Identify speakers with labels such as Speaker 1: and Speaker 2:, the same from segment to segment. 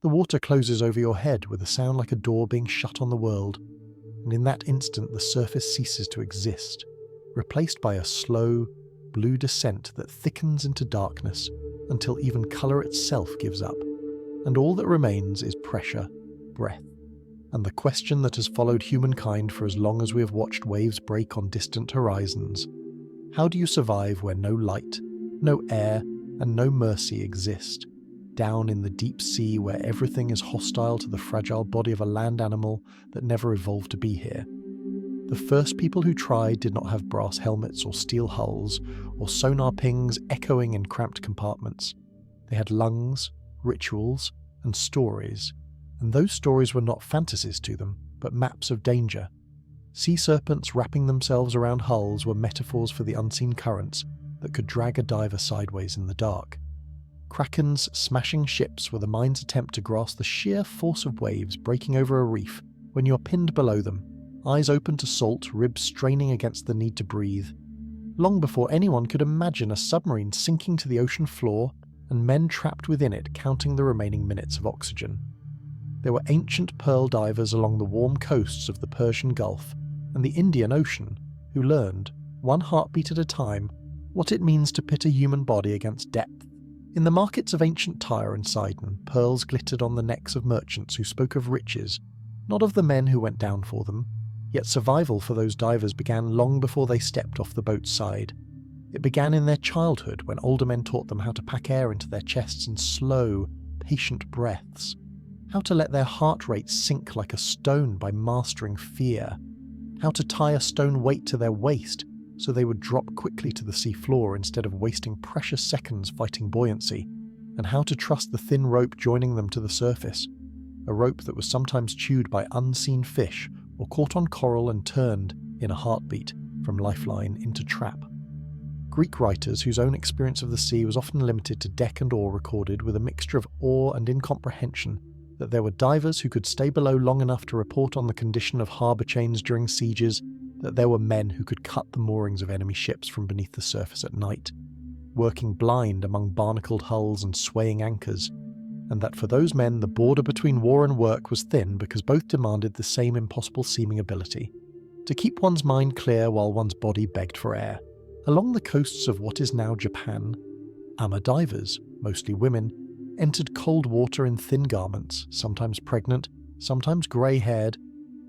Speaker 1: The water closes over your head with a sound like a door being shut on the world, and in that instant the surface ceases to exist, replaced by a slow, blue descent that thickens into darkness until even colour itself gives up, and all that remains is pressure, breath, and the question that has followed humankind for as long as we have watched waves break on distant horizons. How do you survive where no light, no air, and no mercy exist, down in the deep sea where everything is hostile to the fragile body of a land animal that never evolved to be here? The first people who tried did not have brass helmets or steel hulls, or sonar pings echoing in cramped compartments. They had lungs, rituals, and stories, and those stories were not fantasies to them, but maps of danger. Sea serpents wrapping themselves around hulls were metaphors for the unseen currents that could drag a diver sideways in the dark. Krakens smashing ships were the mind's attempt to grasp the sheer force of waves breaking over a reef when you are pinned below them, eyes open to salt, ribs straining against the need to breathe. Long before anyone could imagine a submarine sinking to the ocean floor and men trapped within it counting the remaining minutes of oxygen. There were ancient pearl divers along the warm coasts of the Persian Gulf and the Indian Ocean who learned, one heartbeat at a time, what it means to pit a human body against depth. In the markets of ancient Tyre and Sidon, pearls glittered on the necks of merchants who spoke of riches, not of the men who went down for them. Yet survival for those divers began long before they stepped off the boat's side. It began in their childhood when older men taught them how to pack air into their chests in slow, patient breaths, how to let their heart rate sink like a stone by mastering fear, how to tie a stone weight to their waist so they would drop quickly to the sea floor instead of wasting precious seconds fighting buoyancy, and how to trust the thin rope joining them to the surface, a rope that was sometimes chewed by unseen fish or caught on coral and turned, in a heartbeat, from lifeline into trap. Greek writers whose own experience of the sea was often limited to deck and oar recorded with a mixture of awe and incomprehension that there were divers who could stay below long enough to report on the condition of harbour chains during sieges, that there were men who could cut the moorings of enemy ships from beneath the surface at night, working blind among barnacled hulls and swaying anchors, and that for those men the border between war and work was thin because both demanded the same impossible-seeming ability, to keep one's mind clear while one's body begged for air. Along the coasts of what is now Japan, Ama divers, mostly women, entered cold water in thin garments, sometimes pregnant, sometimes grey-haired,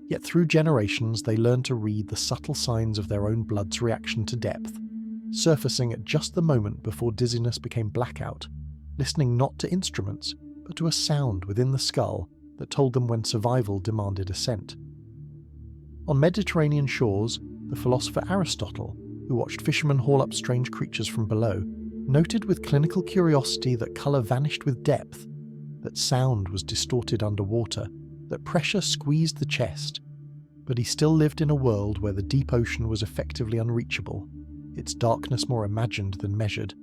Speaker 1: yet through generations they learned to read the subtle signs of their own blood's reaction to depth, surfacing at just the moment before dizziness became blackout, listening not to instruments, but to a sound within the skull that told them when survival demanded ascent. On Mediterranean shores, the philosopher Aristotle, who watched fishermen haul up strange creatures from below, noted with clinical curiosity that colour vanished with depth, that sound was distorted underwater, that pressure squeezed the chest, but he still lived in a world where the deep ocean was effectively unreachable, its darkness more imagined than measured.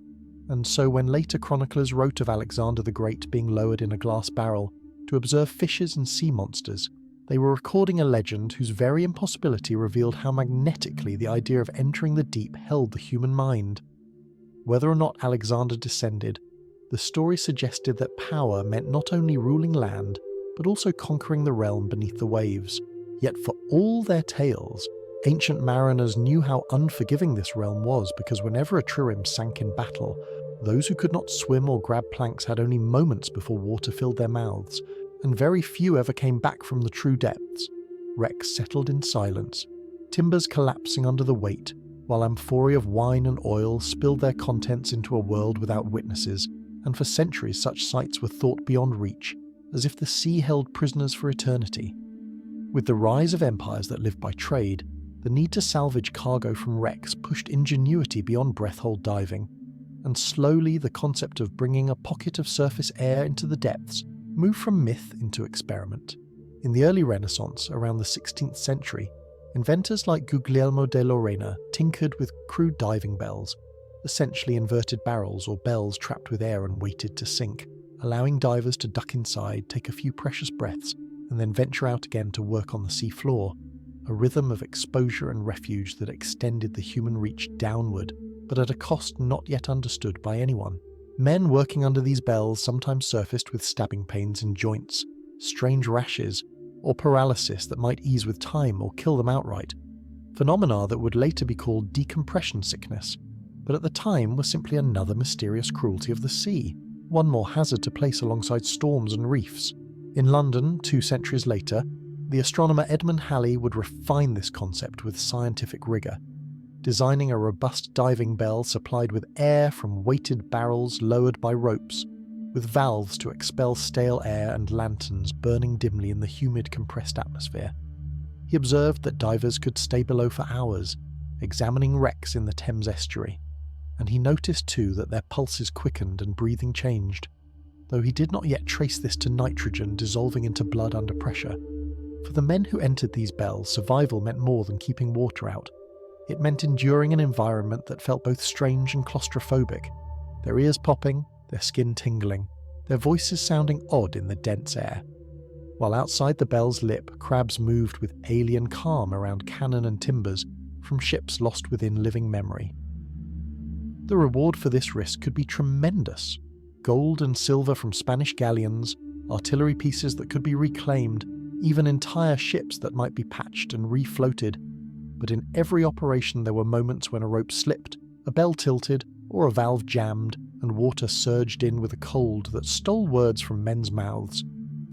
Speaker 1: And so when later chroniclers wrote of Alexander the Great being lowered in a glass barrel to observe fishes and sea monsters, they were recording a legend whose very impossibility revealed how magnetically the idea of entering the deep held the human mind. Whether or not Alexander descended, the story suggested that power meant not only ruling land, but also conquering the realm beneath the waves. Yet for all their tales, ancient mariners knew how unforgiving this realm was, because whenever a trireme sank in battle, those who could not swim or grab planks had only moments before water filled their mouths, and very few ever came back from the true depths. Wrecks settled in silence, timbers collapsing under the weight, while amphorae of wine and oil spilled their contents into a world without witnesses, and for centuries such sights were thought beyond reach, as if the sea held prisoners for eternity. With the rise of empires that lived by trade, the need to salvage cargo from wrecks pushed ingenuity beyond breath-hold diving, and slowly the concept of bringing a pocket of surface air into the depths moved from myth into experiment. In the early Renaissance, around the 16th century, inventors like Guglielmo de Lorena tinkered with crude diving bells, essentially inverted barrels or bells trapped with air and weighted to sink, allowing divers to duck inside, take a few precious breaths, and then venture out again to work on the sea floor, a rhythm of exposure and refuge that extended the human reach downward, but at a cost not yet understood by anyone. Men working under these bells sometimes surfaced with stabbing pains in joints, strange rashes, or paralysis that might ease with time or kill them outright, phenomena that would later be called decompression sickness, but at the time were simply another mysterious cruelty of the sea, one more hazard to place alongside storms and reefs. In London, 2 centuries later, the astronomer Edmund Halley would refine this concept with scientific rigour, designing a robust diving bell supplied with air from weighted barrels lowered by ropes, with valves to expel stale air and lanterns burning dimly in the humid, compressed atmosphere. He observed that divers could stay below for hours, examining wrecks in the Thames estuary, and he noticed too that their pulses quickened and breathing changed, though he did not yet trace this to nitrogen dissolving into blood under pressure. For the men who entered these bells, survival meant more than keeping water out. It meant enduring an environment that felt both strange and claustrophobic, their ears popping, their skin tingling, their voices sounding odd in the dense air. While outside the bell's lip, crabs moved with alien calm around cannon and timbers from ships lost within living memory. The reward for this risk could be tremendous. Gold and silver from Spanish galleons, artillery pieces that could be reclaimed, even entire ships that might be patched and refloated. But in every operation there were moments when a rope slipped, a bell tilted, or a valve jammed, and water surged in with a cold that stole words from men's mouths,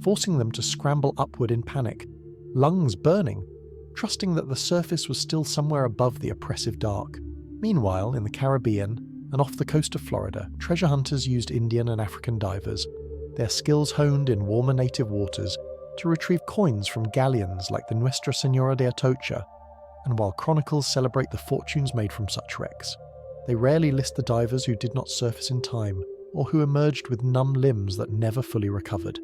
Speaker 1: forcing them to scramble upward in panic, lungs burning, trusting that the surface was still somewhere above the oppressive dark. Meanwhile, in the Caribbean, and off the coast of Florida, treasure hunters used Indian and African divers, their skills honed in warmer native waters, to retrieve coins from galleons like the Nuestra Señora de Atocha. And while chronicles celebrate the fortunes made from such wrecks, they rarely list the divers who did not surface in time, or who emerged with numb limbs that never fully recovered.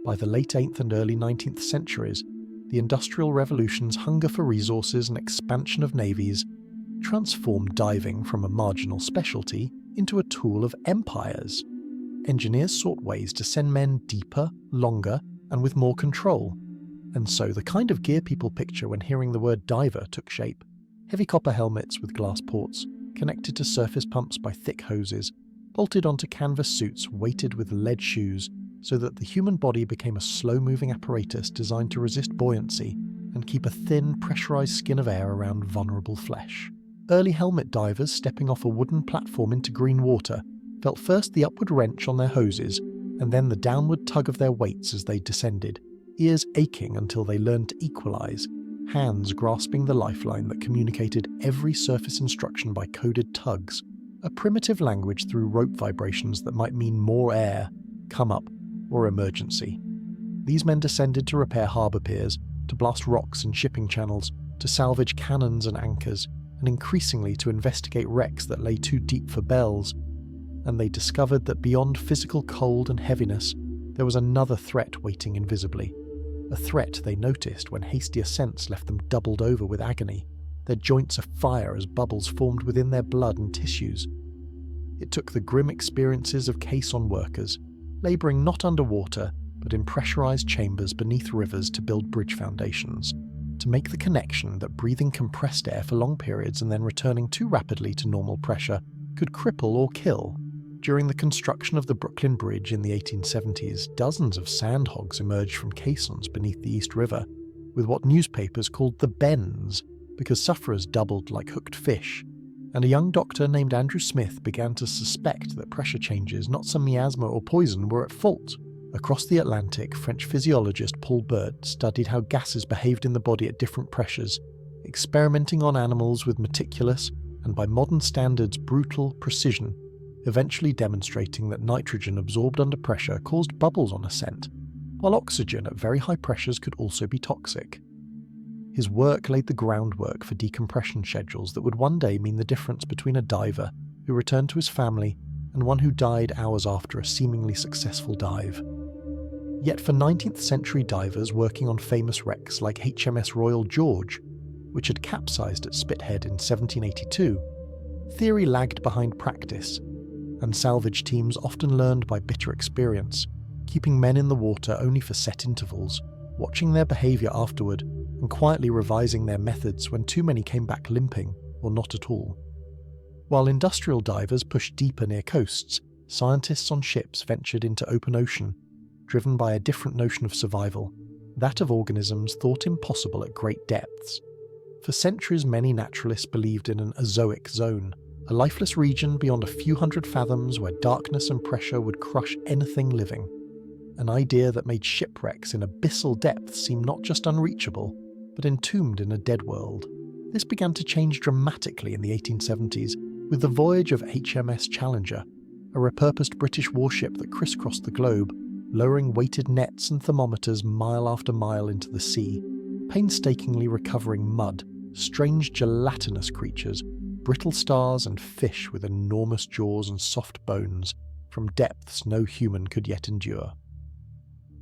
Speaker 1: By the late 8th and early 19th centuries, the Industrial Revolution's hunger for resources and expansion of navies transformed diving from a marginal specialty into a tool of empires. Engineers sought ways to send men deeper, longer, and with more control. And so the kind of gear people picture when hearing the word diver took shape. Heavy copper helmets with glass ports, connected to surface pumps by thick hoses, bolted onto canvas suits weighted with lead shoes, so that the human body became a slow-moving apparatus designed to resist buoyancy and keep a thin, pressurized skin of air around vulnerable flesh. Early helmet divers stepping off a wooden platform into green water felt first the upward wrench on their hoses, and then the downward tug of their weights as they descended, ears aching until they learned to equalize, hands grasping the lifeline that communicated every surface instruction by coded tugs, a primitive language through rope vibrations that might mean more air, come up, or emergency. These men descended to repair harbour piers, to blast rocks and shipping channels, to salvage cannons and anchors, and increasingly to investigate wrecks that lay too deep for bells. And they discovered that beyond physical cold and heaviness, there was another threat waiting invisibly. A threat they noticed when hasty ascents left them doubled over with agony, their joints afire as bubbles formed within their blood and tissues. It took the grim experiences of caisson workers, labouring not underwater, but in pressurised chambers beneath rivers to build bridge foundations, to make the connection that breathing compressed air for long periods and then returning too rapidly to normal pressure could cripple or kill. During the construction of the Brooklyn Bridge in the 1870s, dozens of sandhogs emerged from caissons beneath the East River, with what newspapers called the bends, because sufferers doubled like hooked fish, and a young doctor named Andrew Smith began to suspect that pressure changes, not some miasma or poison, were at fault. Across the Atlantic, French physiologist Paul Bert studied how gases behaved in the body at different pressures, experimenting on animals with meticulous, and by modern standards brutal, precision, eventually demonstrating that nitrogen absorbed under pressure caused bubbles on ascent, while oxygen at very high pressures could also be toxic. His work laid the groundwork for decompression schedules that would one day mean the difference between a diver who returned to his family and one who died hours after a seemingly successful dive. Yet for 19th century divers working on famous wrecks like HMS Royal George, which had capsized at Spithead in 1782, theory lagged behind practice, and salvage teams often learned by bitter experience, keeping men in the water only for set intervals, watching their behaviour afterward, and quietly revising their methods when too many came back limping, or not at all. While industrial divers pushed deeper near coasts, scientists on ships ventured into open ocean, driven by a different notion of survival, that of organisms thought impossible at great depths. For centuries, many naturalists believed in an azoic zone, a lifeless region beyond a few hundred fathoms where darkness and pressure would crush anything living. An idea that made shipwrecks in abyssal depths seem not just unreachable, but entombed in a dead world. This began to change dramatically in the 1870s with the voyage of HMS Challenger, a repurposed British warship that crisscrossed the globe, lowering weighted nets and thermometers mile after mile into the sea, painstakingly recovering mud, strange gelatinous creatures, brittle stars and fish with enormous jaws and soft bones from depths no human could yet endure.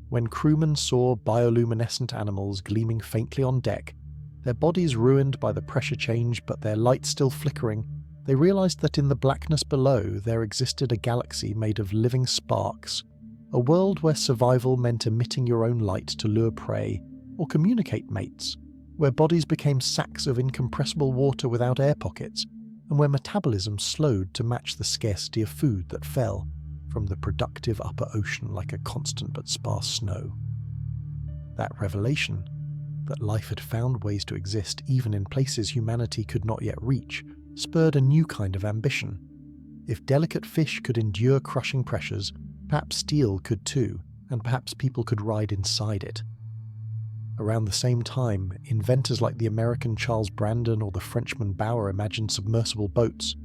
Speaker 1: When crewmen saw bioluminescent animals gleaming faintly on deck, their bodies ruined by the pressure change but their light still flickering, they realized that in the blackness below there existed a galaxy made of living sparks, a world where survival meant emitting your own light to lure prey or communicate mates, where bodies became sacks of incompressible water without air pockets, and where metabolism slowed to match the scarcity of food that fell from the productive upper ocean like a constant but sparse snow. That revelation, that life had found ways to exist even in places humanity could not yet reach, spurred a new kind of ambition. If delicate fish could endure crushing pressures, perhaps steel could too, and perhaps people could ride inside it. Around the same time, inventors like the American Charles Brandon or the Frenchman Bauer imagined submersible boats,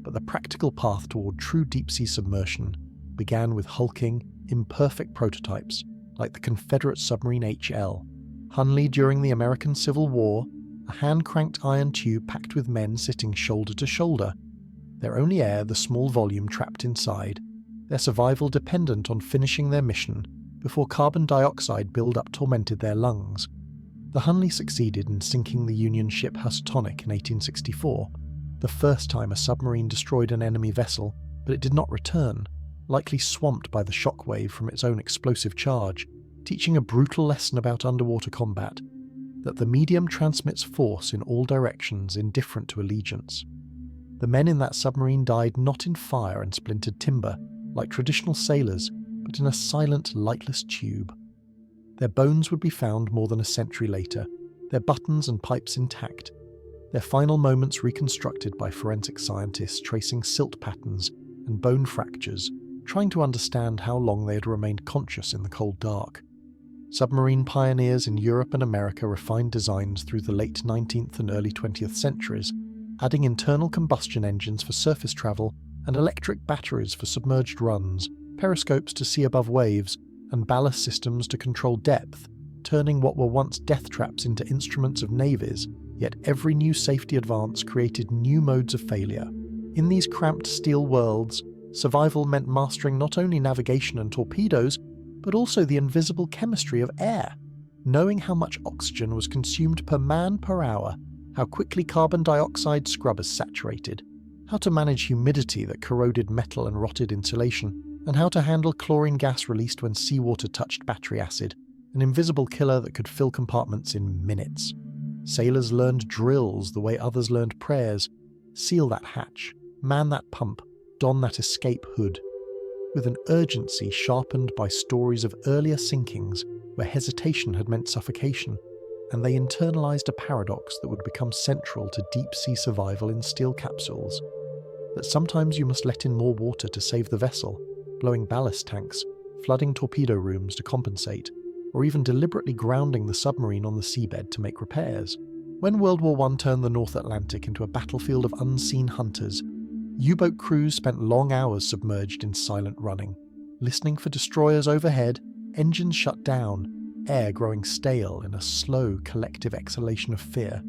Speaker 1: but the practical path toward true deep-sea submersion began with hulking, imperfect prototypes like the Confederate submarine HL. Hunley during the American Civil War, a hand-cranked iron tube packed with men sitting shoulder to shoulder, their only air the small volume trapped inside, their survival dependent on finishing their mission before carbon dioxide build-up tormented their lungs. The Hunley succeeded in sinking the Union ship Housatonic in 1864, the first time a submarine destroyed an enemy vessel, but it did not return, likely swamped by the shockwave from its own explosive charge, teaching a brutal lesson about underwater combat, that the medium transmits force in all directions indifferent to allegiance. The men in that submarine died not in fire and splintered timber, like traditional sailors, but in a silent, lightless tube. Their bones would be found more than a century later, their buttons and pipes intact, their final moments reconstructed by forensic scientists tracing silt patterns and bone fractures, trying to understand how long they had remained conscious in the cold dark. Submarine pioneers in Europe and America refined designs through the late 19th and early 20th centuries, adding internal combustion engines for surface travel and electric batteries for submerged runs, periscopes to see above waves, and ballast systems to control depth, turning what were once death traps into instruments of navies, yet every new safety advance created new modes of failure. In these cramped steel worlds, survival meant mastering not only navigation and torpedoes, but also the invisible chemistry of air, knowing how much oxygen was consumed per man per hour, how quickly carbon dioxide scrubbers saturated, how to manage humidity that corroded metal and rotted insulation, and how to handle chlorine gas released when seawater touched battery acid, an invisible killer that could fill compartments in minutes. Sailors learned drills the way others learned prayers: seal that hatch, man that pump, don that escape hood, with an urgency sharpened by stories of earlier sinkings where hesitation had meant suffocation, and they internalized a paradox that would become central to deep-sea survival in steel capsules, that sometimes you must let in more water to save the vessel, blowing ballast tanks, flooding torpedo rooms to compensate, or even deliberately grounding the submarine on the seabed to make repairs. When World War I turned the North Atlantic into a battlefield of unseen hunters, U-boat crews spent long hours submerged in silent running, listening for destroyers overhead, engines shut down, air growing stale in a slow collective exhalation of fear.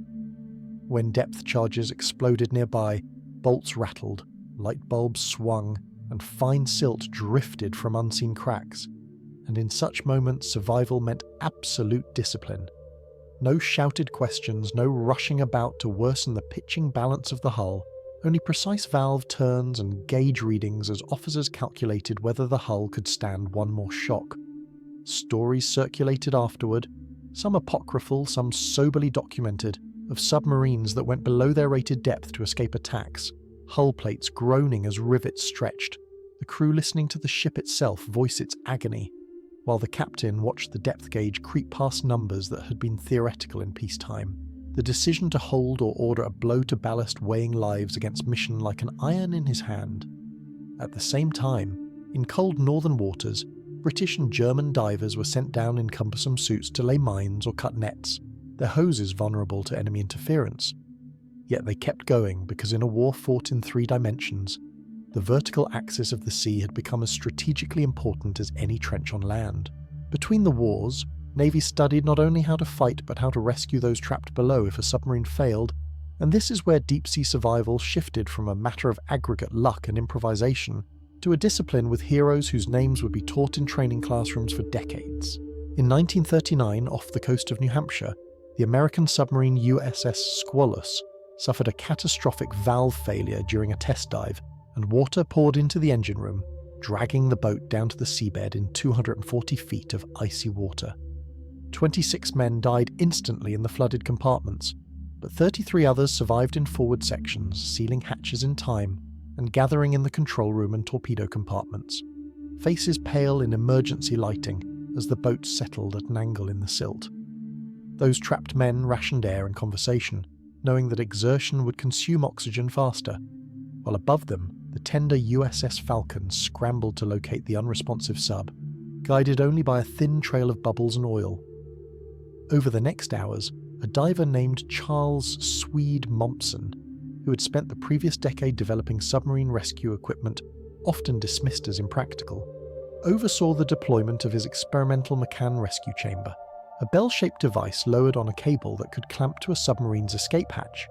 Speaker 1: When depth charges exploded nearby, bolts rattled, light bulbs swung, and fine silt drifted from unseen cracks. And in such moments, survival meant absolute discipline. No shouted questions, no rushing about to worsen the pitching balance of the hull, only precise valve turns and gauge readings as officers calculated whether the hull could stand one more shock. Stories circulated afterward, some apocryphal, some soberly documented, of submarines that went below their rated depth to escape attacks, hull plates groaning as rivets stretched, the crew listening to the ship itself voice its agony, while the captain watched the depth gauge creep past numbers that had been theoretical in peacetime. The decision to hold or order a blow to ballast weighing lives against mission like an iron in his hand. At the same time, in cold northern waters, British and German divers were sent down in cumbersome suits to lay mines or cut nets, their hoses vulnerable to enemy interference. Yet they kept going because in a war fought in 3 dimensions, the vertical axis of the sea had become as strategically important as any trench on land. Between the wars, navies studied not only how to fight but how to rescue those trapped below if a submarine failed, and this is where deep-sea survival shifted from a matter of aggregate luck and improvisation to a discipline with heroes whose names would be taught in training classrooms for decades. In 1939, off the coast of New Hampshire, the American submarine USS Squalus suffered a catastrophic valve failure during a test dive, and water poured into the engine room, dragging the boat down to the seabed in 240 feet of icy water. 26 men died instantly in the flooded compartments, but 33 others survived in forward sections, sealing hatches in time and gathering in the control room and torpedo compartments, faces pale in emergency lighting as the boat settled at an angle in the silt. Those trapped men rationed air and conversation, knowing that exertion would consume oxygen faster, while above them, the tender USS Falcon scrambled to locate the unresponsive sub, guided only by a thin trail of bubbles and oil. Over the next hours, a diver named Charles Swede Mompson, who had spent the previous decade developing submarine rescue equipment, often dismissed as impractical, oversaw the deployment of his experimental McCann rescue chamber, a bell-shaped device lowered on a cable that could clamp to a submarine's escape hatch.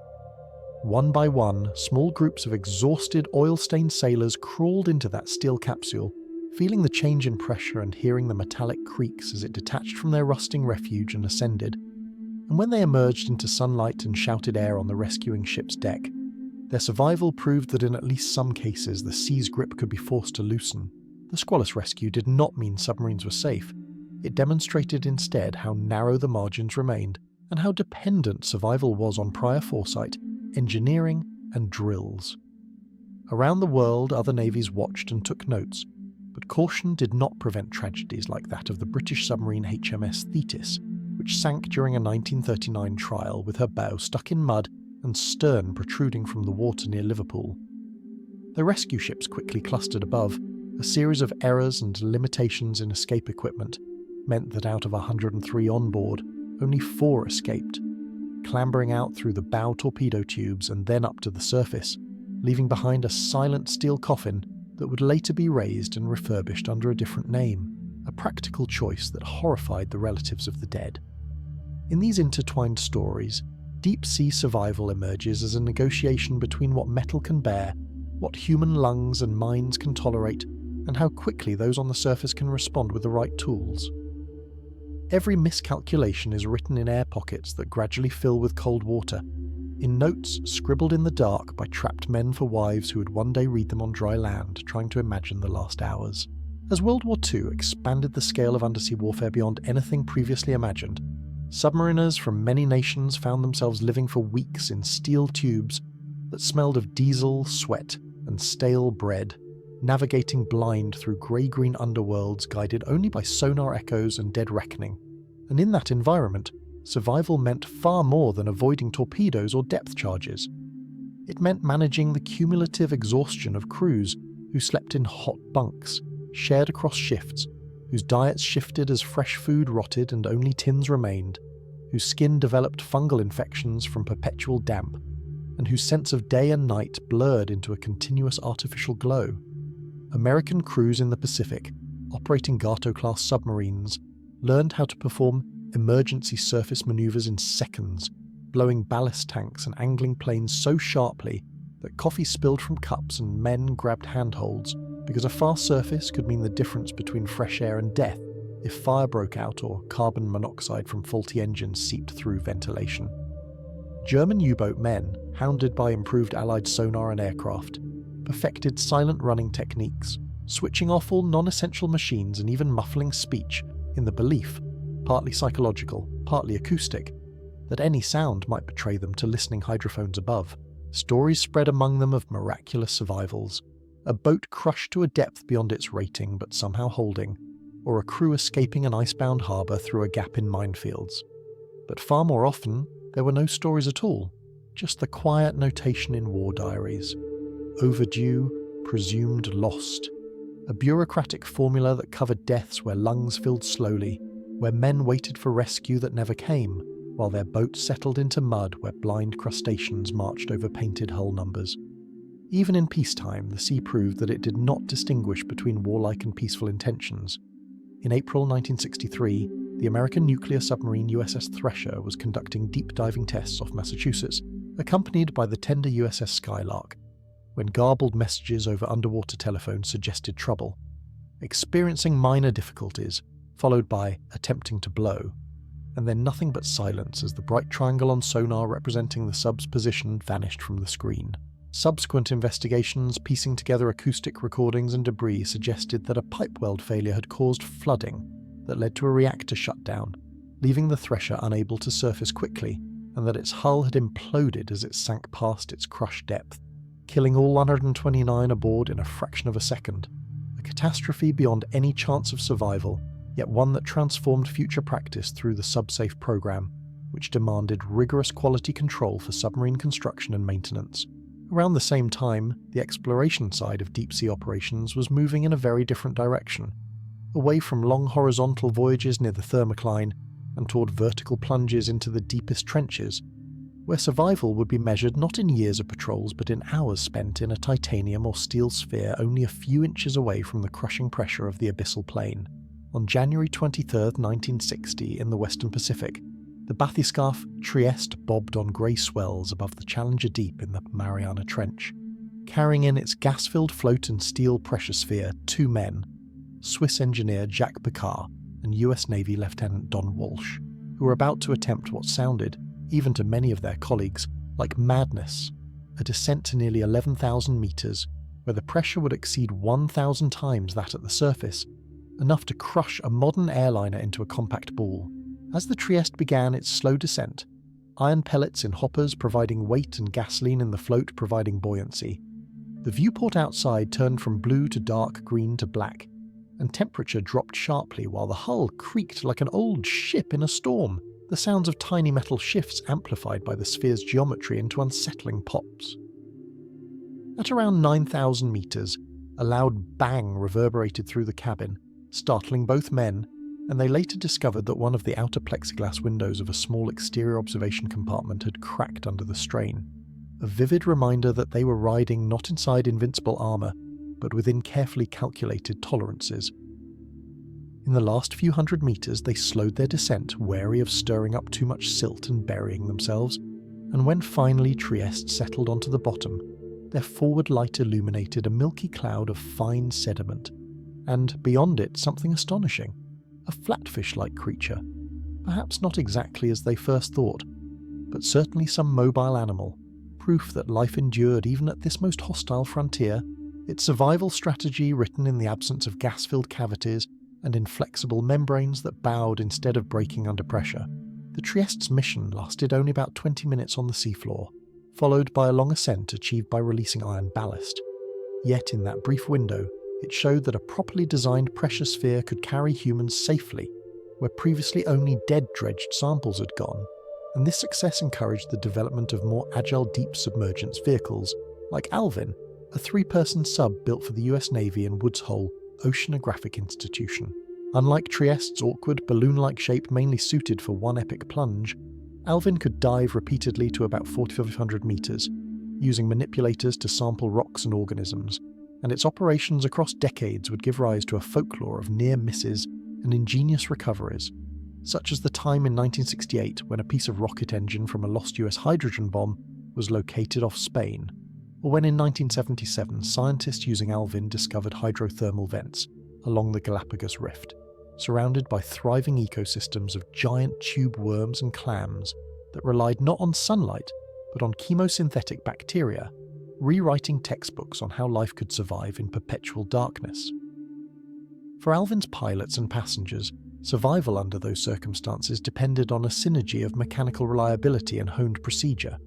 Speaker 1: One by one, small groups of exhausted, oil-stained sailors crawled into that steel capsule, feeling the change in pressure and hearing the metallic creaks as it detached from their rusting refuge and ascended. And when they emerged into sunlight and shouted air on the rescuing ship's deck, their survival proved that in at least some cases the sea's grip could be forced to loosen. The Squalus rescue did not mean submarines were safe. It demonstrated instead how narrow the margins remained and how dependent survival was on prior foresight, engineering, and drills. Around the world, other navies watched and took notes, but caution did not prevent tragedies like that of the British submarine HMS Thetis, which sank during a 1939 trial with her bow stuck in mud and stern protruding from the water near Liverpool. The rescue ships quickly clustered above. A series of errors and limitations in escape equipment meant that out of 103 on board, only 4 escaped, clambering out through the bow torpedo tubes and then up to the surface, leaving behind a silent steel coffin that would later be raised and refurbished under a different name, a practical choice that horrified the relatives of the dead. In these intertwined stories, deep-sea survival emerges as a negotiation between what metal can bear, what human lungs and minds can tolerate, and how quickly those on the surface can respond with the right tools. Every miscalculation is written in air pockets that gradually fill with cold water, in notes scribbled in the dark by trapped men for wives who would one day read them on dry land, trying to imagine the last hours. As World War II expanded the scale of undersea warfare beyond anything previously imagined, submariners from many nations found themselves living for weeks in steel tubes that smelled of diesel, sweat, and stale bread, navigating blind through grey-green underworlds guided only by sonar echoes and dead reckoning. And in that environment, survival meant far more than avoiding torpedoes or depth charges. It meant managing the cumulative exhaustion of crews who slept in hot bunks, shared across shifts, whose diets shifted as fresh food rotted and only tins remained, whose skin developed fungal infections from perpetual damp, and whose sense of day and night blurred into a continuous artificial glow. American crews in the Pacific, operating Gato-class submarines, learned how to perform emergency surface maneuvers in seconds, blowing ballast tanks and angling planes so sharply that coffee spilled from cups and men grabbed handholds, because a fast surface could mean the difference between fresh air and death if fire broke out or carbon monoxide from faulty engines seeped through ventilation. German U-boat men, hounded by improved Allied sonar and aircraft, perfected silent running techniques, switching off all non-essential machines and even muffling speech in the belief, partly psychological, partly acoustic, that any sound might betray them to listening hydrophones above. Stories spread among them of miraculous survivals, a boat crushed to a depth beyond its rating but somehow holding, or a crew escaping an icebound harbour through a gap in minefields. But far more often, there were no stories at all, just the quiet notation in war diaries. Overdue, presumed lost. A bureaucratic formula that covered deaths where lungs filled slowly, where men waited for rescue that never came, while their boats settled into mud where blind crustaceans marched over painted hull numbers. Even in peacetime, the sea proved that it did not distinguish between warlike and peaceful intentions. In April 1963, the American nuclear submarine USS Thresher was conducting deep diving tests off Massachusetts, accompanied by the tender USS Skylark, when garbled messages over underwater telephone suggested trouble. Experiencing minor difficulties, followed by attempting to blow, and then nothing but silence as the bright triangle on sonar representing the sub's position vanished from the screen. Subsequent investigations piecing together acoustic recordings and debris suggested that a pipe weld failure had caused flooding that led to a reactor shutdown, leaving the Thresher unable to surface quickly, and that its hull had imploded as it sank past its crushed depth, killing all 129 aboard in a fraction of a second. A catastrophe beyond any chance of survival, yet one that transformed future practice through the SubSafe program, which demanded rigorous quality control for submarine construction and maintenance. Around the same time, the exploration side of deep-sea operations was moving in a very different direction, away from long horizontal voyages near the thermocline and toward vertical plunges into the deepest trenches, where survival would be measured not in years of patrols but in hours spent in a titanium or steel sphere only a few inches away from the crushing pressure of the abyssal plain. On January 23, 1960, in the Western Pacific, the bathyscaphe Trieste bobbed on grey swells above the Challenger Deep in the Mariana Trench, carrying in its gas-filled float and steel pressure sphere 2 men, Swiss engineer Jacques Picard and US Navy Lieutenant Don Walsh, who were about to attempt what sounded, even to many of their colleagues, like madness, a descent to nearly 11,000 metres, where the pressure would exceed 1,000 times that at the surface, enough to crush a modern airliner into a compact ball. As the Trieste began its slow descent, iron pellets in hoppers providing weight and gasoline in the float providing buoyancy, the viewport outside turned from blue to dark green to black, and temperature dropped sharply while the hull creaked like an old ship in a storm, the sounds of tiny metal shifts amplified by the sphere's geometry into unsettling pops. At around 9,000 metres, a loud bang reverberated through the cabin, startling both men, and they later discovered that one of the outer plexiglass windows of a small exterior observation compartment had cracked under the strain, a vivid reminder that they were riding not inside invincible armour, but within carefully calculated tolerances. In the last few hundred metres they slowed their descent, wary of stirring up too much silt and burying themselves, and when finally Trieste settled onto the bottom, their forward light illuminated a milky cloud of fine sediment, and beyond it something astonishing. A flatfish-like creature, perhaps not exactly as they first thought, but certainly some mobile animal, proof that life endured even at this most hostile frontier, its survival strategy written in the absence of gas-filled cavities and inflexible membranes that bowed instead of breaking under pressure. The Trieste's mission lasted only about 20 minutes on the seafloor, followed by a long ascent achieved by releasing iron ballast. Yet in that brief window, it showed that a properly designed pressure sphere could carry humans safely, where previously only dead-dredged samples had gone, and this success encouraged the development of more agile deep submergence vehicles, like Alvin, a 3-person sub built for the US Navy in Woods Hole Oceanographic Institution. Unlike Trieste's awkward, balloon-like shape mainly suited for one epic plunge, Alvin could dive repeatedly to about 4,500 metres, using manipulators to sample rocks and organisms, and its operations across decades would give rise to a folklore of near misses and ingenious recoveries, such as the time in 1968 when a piece of rocket engine from a lost US hydrogen bomb was located off Spain, or when in 1977 scientists using Alvin discovered hydrothermal vents along the Galapagos Rift, surrounded by thriving ecosystems of giant tube worms and clams that relied not on sunlight but on chemosynthetic bacteria, rewriting textbooks on how life could survive in perpetual darkness. For Alvin's pilots and passengers, survival under those circumstances depended on a synergy of mechanical reliability and honed procedure.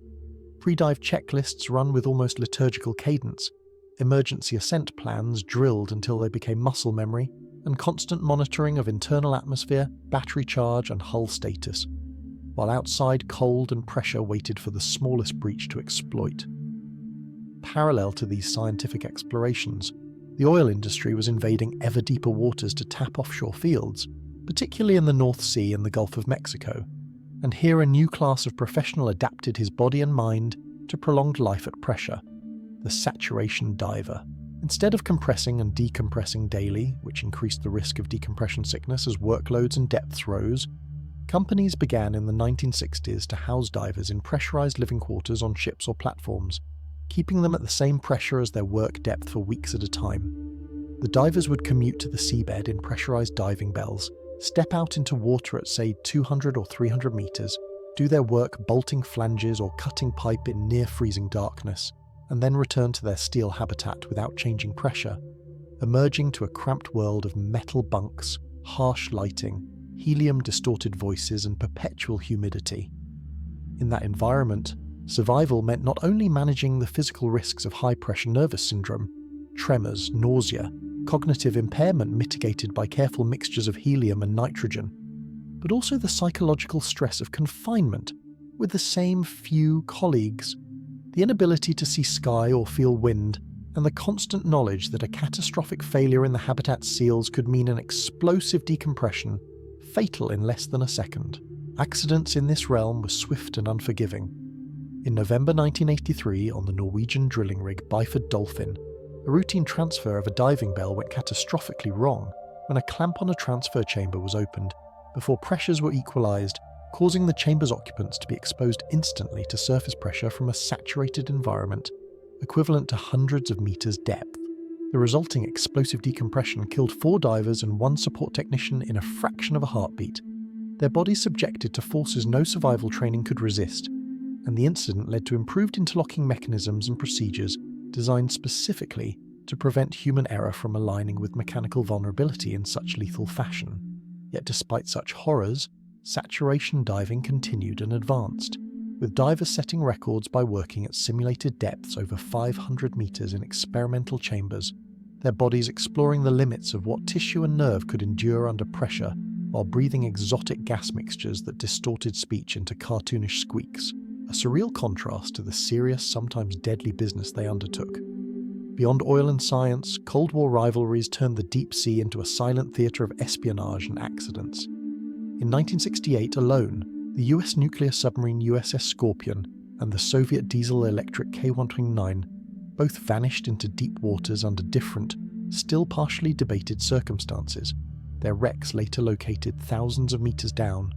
Speaker 1: Pre-dive checklists run with almost liturgical cadence, emergency ascent plans drilled until they became muscle memory, and constant monitoring of internal atmosphere, battery charge, and hull status, while outside cold and pressure waited for the smallest breach to exploit. Parallel to these scientific explorations, the oil industry was invading ever deeper waters to tap offshore fields, particularly in the North Sea and the Gulf of Mexico, and here a new class of professional adapted his body and mind to prolonged life at pressure, the saturation diver. Instead of compressing and decompressing daily, which increased the risk of decompression sickness as workloads and depths rose, companies began in the 1960s to house divers in pressurized living quarters on ships or platforms, keeping them at the same pressure as their work depth for weeks at a time. The divers would commute to the seabed in pressurized diving bells, step out into water at say 200 or 300 meters, do their work bolting flanges or cutting pipe in near-freezing darkness, and then return to their steel habitat without changing pressure, emerging to a cramped world of metal bunks, harsh lighting, helium-distorted voices, and perpetual humidity. In that environment, survival meant not only managing the physical risks of high-pressure nervous syndrome, tremors, nausea, cognitive impairment mitigated by careful mixtures of helium and nitrogen, but also the psychological stress of confinement with the same few colleagues, the inability to see sky or feel wind, and the constant knowledge that a catastrophic failure in the habitat's seals could mean an explosive decompression, fatal in less than a second. Accidents in this realm were swift and unforgiving. In November 1983, on the Norwegian drilling rig Byford Dolphin, a routine transfer of a diving bell went catastrophically wrong when a clamp on a transfer chamber was opened before pressures were equalized, causing the chamber's occupants to be exposed instantly to surface pressure from a saturated environment equivalent to hundreds of meters depth. The resulting explosive decompression killed 4 divers and 1 support technician in a fraction of a heartbeat, their bodies subjected to forces no survival training could resist, and the incident led to improved interlocking mechanisms and procedures designed specifically to prevent human error from aligning with mechanical vulnerability in such lethal fashion. Yet despite such horrors, saturation diving continued and advanced, with divers setting records by working at simulated depths over 500 meters in experimental chambers, their bodies exploring the limits of what tissue and nerve could endure under pressure while breathing exotic gas mixtures that distorted speech into cartoonish squeaks, a surreal contrast to the serious, sometimes deadly business they undertook. Beyond oil and science, Cold War rivalries turned the deep sea into a silent theatre of espionage and accidents. In 1968 alone, the US nuclear submarine USS Scorpion and the Soviet diesel-electric K-129 both vanished into deep waters under different, still partially debated circumstances, their wrecks later located thousands of meters down,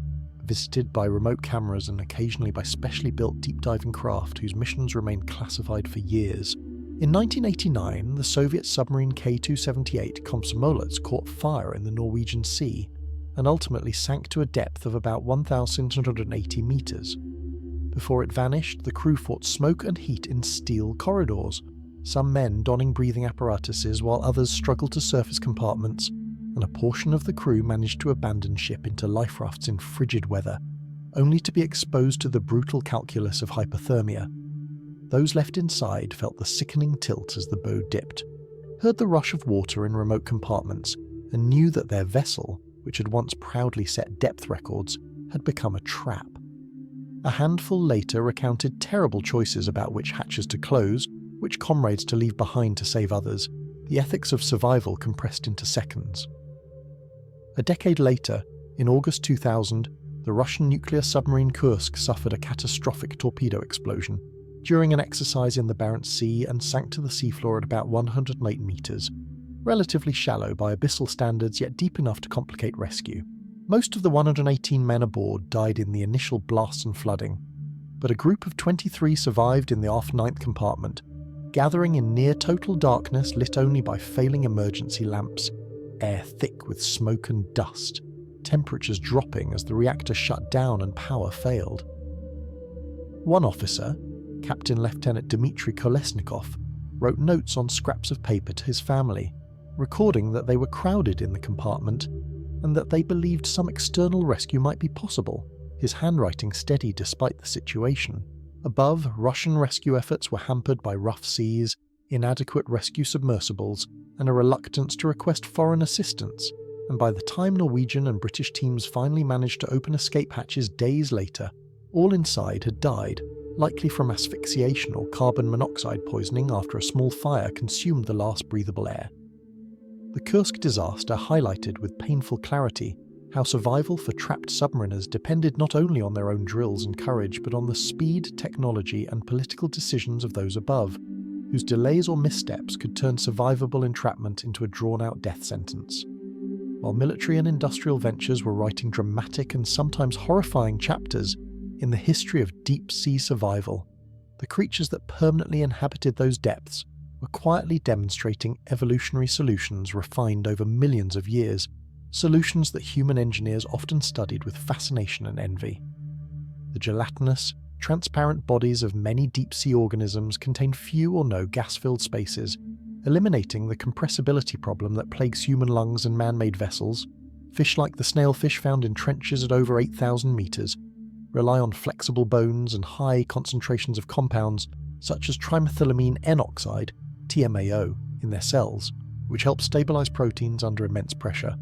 Speaker 1: visited by remote cameras and occasionally by specially built deep-diving craft whose missions remained classified for years. In 1989, the Soviet submarine K-278 Komsomolets caught fire in the Norwegian Sea and ultimately sank to a depth of about 1,680 meters. Before it vanished, the crew fought smoke and heat in steel corridors, some men donning breathing apparatuses while others struggled to surface compartments, and a portion of the crew managed to abandon ship into life rafts in frigid weather, only to be exposed to the brutal calculus of hypothermia. Those left inside felt the sickening tilt as the bow dipped, heard the rush of water in remote compartments, and knew that their vessel, which had once proudly set depth records, had become a trap. A handful later recounted terrible choices about which hatches to close, which comrades to leave behind to save others, the ethics of survival compressed into seconds. A decade later, in August 2000, the Russian nuclear submarine Kursk suffered a catastrophic torpedo explosion during an exercise in the Barents Sea and sank to the seafloor at about 108 meters, relatively shallow by abyssal standards yet deep enough to complicate rescue. Most of the 118 men aboard died in the initial blasts and flooding, but a group of 23 survived in the aft-ninth compartment, gathering in near-total darkness lit only by failing emergency lamps, air thick with smoke and dust, temperatures dropping as the reactor shut down and power failed. One officer, Captain Lieutenant Dmitry Kolesnikov, wrote notes on scraps of paper to his family, recording that they were crowded in the compartment and that they believed some external rescue might be possible, his handwriting steady despite the situation. Above, Russian rescue efforts were hampered by rough seas, inadequate rescue submersibles, and a reluctance to request foreign assistance, and by the time Norwegian and British teams finally managed to open escape hatches days later, all inside had died, likely from asphyxiation or carbon monoxide poisoning after a small fire consumed the last breathable air. The Kursk disaster highlighted with painful clarity how survival for trapped submariners depended not only on their own drills and courage, but on the speed, technology, and political decisions of those above, whose delays or missteps could turn survivable entrapment into a drawn-out death sentence. While military and industrial ventures were writing dramatic and sometimes horrifying chapters in the history of deep-sea survival, the creatures that permanently inhabited those depths were quietly demonstrating evolutionary solutions refined over millions of years, solutions that human engineers often studied with fascination and envy. The gelatinous, transparent bodies of many deep-sea organisms contain few or no gas-filled spaces, eliminating the compressibility problem that plagues human lungs and man-made vessels. Fish like the snailfish found in trenches at over 8,000 meters rely on flexible bones and high concentrations of compounds such as trimethylamine N-oxide, TMAO, in their cells, which help stabilize proteins under immense pressure,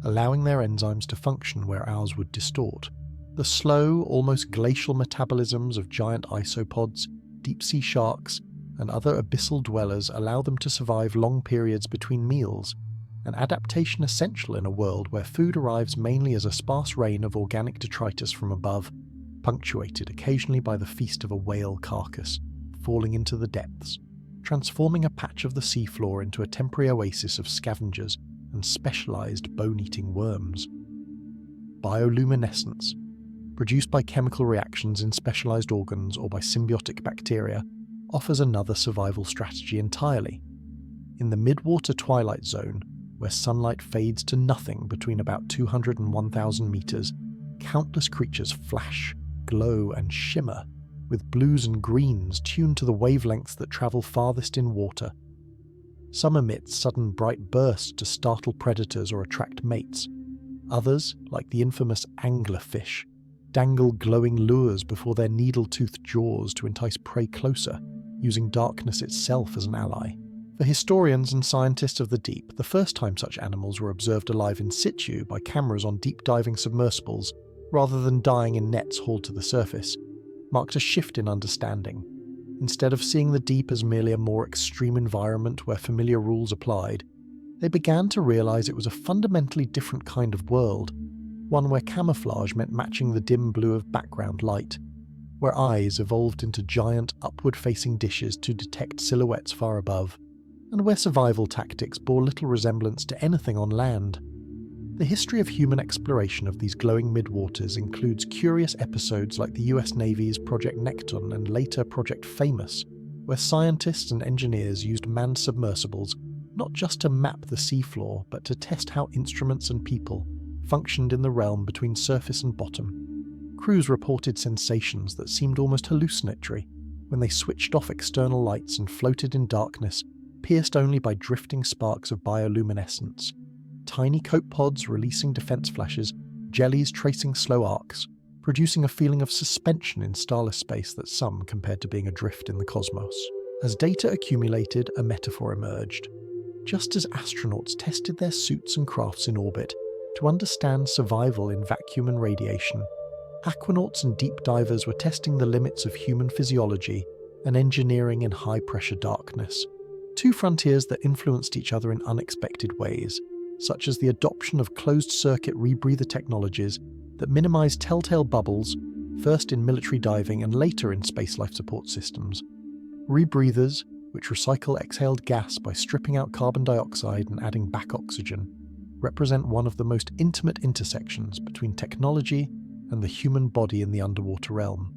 Speaker 1: allowing their enzymes to function where ours would distort. The slow, almost glacial metabolisms of giant isopods, deep-sea sharks, and other abyssal dwellers allow them to survive long periods between meals, an adaptation essential in a world where food arrives mainly as a sparse rain of organic detritus from above, punctuated occasionally by the feast of a whale carcass falling into the depths, transforming a patch of the seafloor into a temporary oasis of scavengers and specialized bone-eating worms. Bioluminescence, produced by chemical reactions in specialized organs or by symbiotic bacteria, offers another survival strategy entirely. In the midwater twilight zone, where sunlight fades to nothing between about 200 and 1,000 meters, countless creatures flash, glow, and shimmer, with blues and greens tuned to the wavelengths that travel farthest in water. Some emit sudden bright bursts to startle predators or attract mates. Others, like the infamous anglerfish, dangle glowing lures before their needle-toothed jaws to entice prey closer, using darkness itself as an ally. For historians and scientists of the deep, the first time such animals were observed alive in situ by cameras on deep-diving submersibles, rather than dying in nets hauled to the surface, marked a shift in understanding. Instead of seeing the deep as merely a more extreme environment where familiar rules applied, they began to realize it was a fundamentally different kind of world, one where camouflage meant matching the dim blue of background light, where eyes evolved into giant upward-facing dishes to detect silhouettes far above, and where survival tactics bore little resemblance to anything on land. The history of human exploration of these glowing midwaters includes curious episodes like the US Navy's Project Necton and later Project Famous, where scientists and engineers used manned submersibles not just to map the seafloor, but to test how instruments and people functioned in the realm between surface and bottom. Crews reported sensations that seemed almost hallucinatory when they switched off external lights and floated in darkness, pierced only by drifting sparks of bioluminescence. Tiny copepods releasing defense flashes, jellies tracing slow arcs, producing a feeling of suspension in starless space that some compared to being adrift in the cosmos. As data accumulated, a metaphor emerged. Just as astronauts tested their suits and crafts in orbit to understand survival in vacuum and radiation, aquanauts and deep divers were testing the limits of human physiology and engineering in high-pressure darkness, two frontiers that influenced each other in unexpected ways, such as the adoption of closed-circuit rebreather technologies that minimize telltale bubbles, first in military diving and later in space life support systems. Rebreathers, which recycle exhaled gas by stripping out carbon dioxide and adding back oxygen, represent one of the most intimate intersections between technology and the human body in the underwater realm.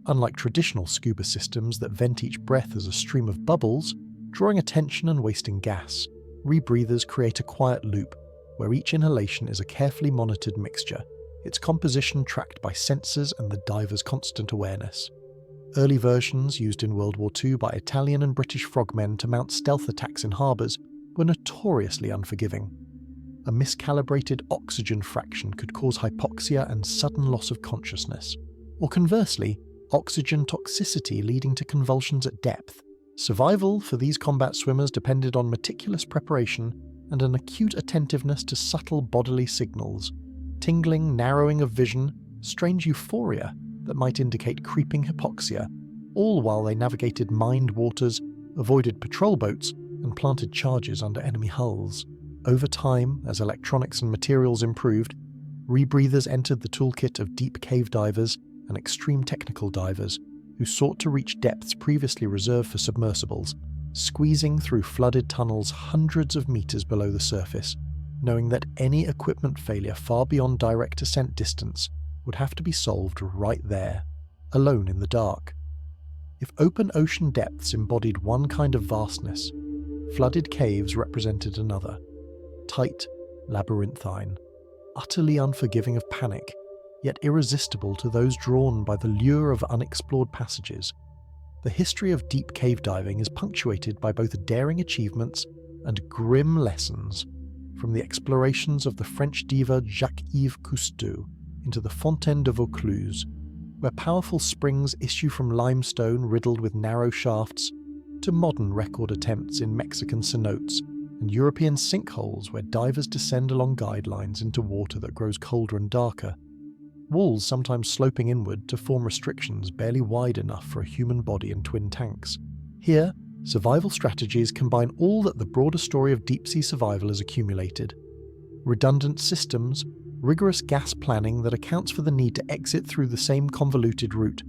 Speaker 1: Unlike traditional scuba systems that vent each breath as a stream of bubbles, drawing attention and wasting gas, rebreathers create a quiet loop where each inhalation is a carefully monitored mixture, its composition tracked by sensors and the diver's constant awareness. Early versions used in World War II by Italian and British frogmen to mount stealth attacks in harbours were notoriously unforgiving. A miscalibrated oxygen fraction could cause hypoxia and sudden loss of consciousness, or conversely, oxygen toxicity leading to convulsions at depth, Survival for these combat swimmers depended on meticulous preparation and an acute attentiveness to subtle bodily signals, tingling narrowing of vision, strange euphoria that might indicate creeping hypoxia, all while they navigated mined waters, avoided patrol boats, and planted charges under enemy hulls. Over time, as electronics and materials improved, rebreathers entered the toolkit of deep cave divers and extreme technical divers who sought to reach depths previously reserved for submersibles, squeezing through flooded tunnels hundreds of meters below the surface, knowing that any equipment failure far beyond direct ascent distance would have to be solved right there, alone in the dark. If open ocean depths embodied one kind of vastness, flooded caves represented another, tight, labyrinthine, utterly unforgiving of panic, yet irresistible to those drawn by the lure of unexplored passages. The history of deep cave diving is punctuated by both daring achievements and grim lessons, from the explorations of the French diva Jacques-Yves Cousteau into the Fontaine de Vaucluse, where powerful springs issue from limestone riddled with narrow shafts, to modern record attempts in Mexican cenotes and European sinkholes where divers descend along guidelines into water that grows colder and darker, walls sometimes sloping inward to form restrictions barely wide enough for a human body and twin tanks. Here, survival strategies combine all that the broader story of deep-sea survival has accumulated. Redundant systems, rigorous gas planning that accounts for the need to exit through the same convoluted route,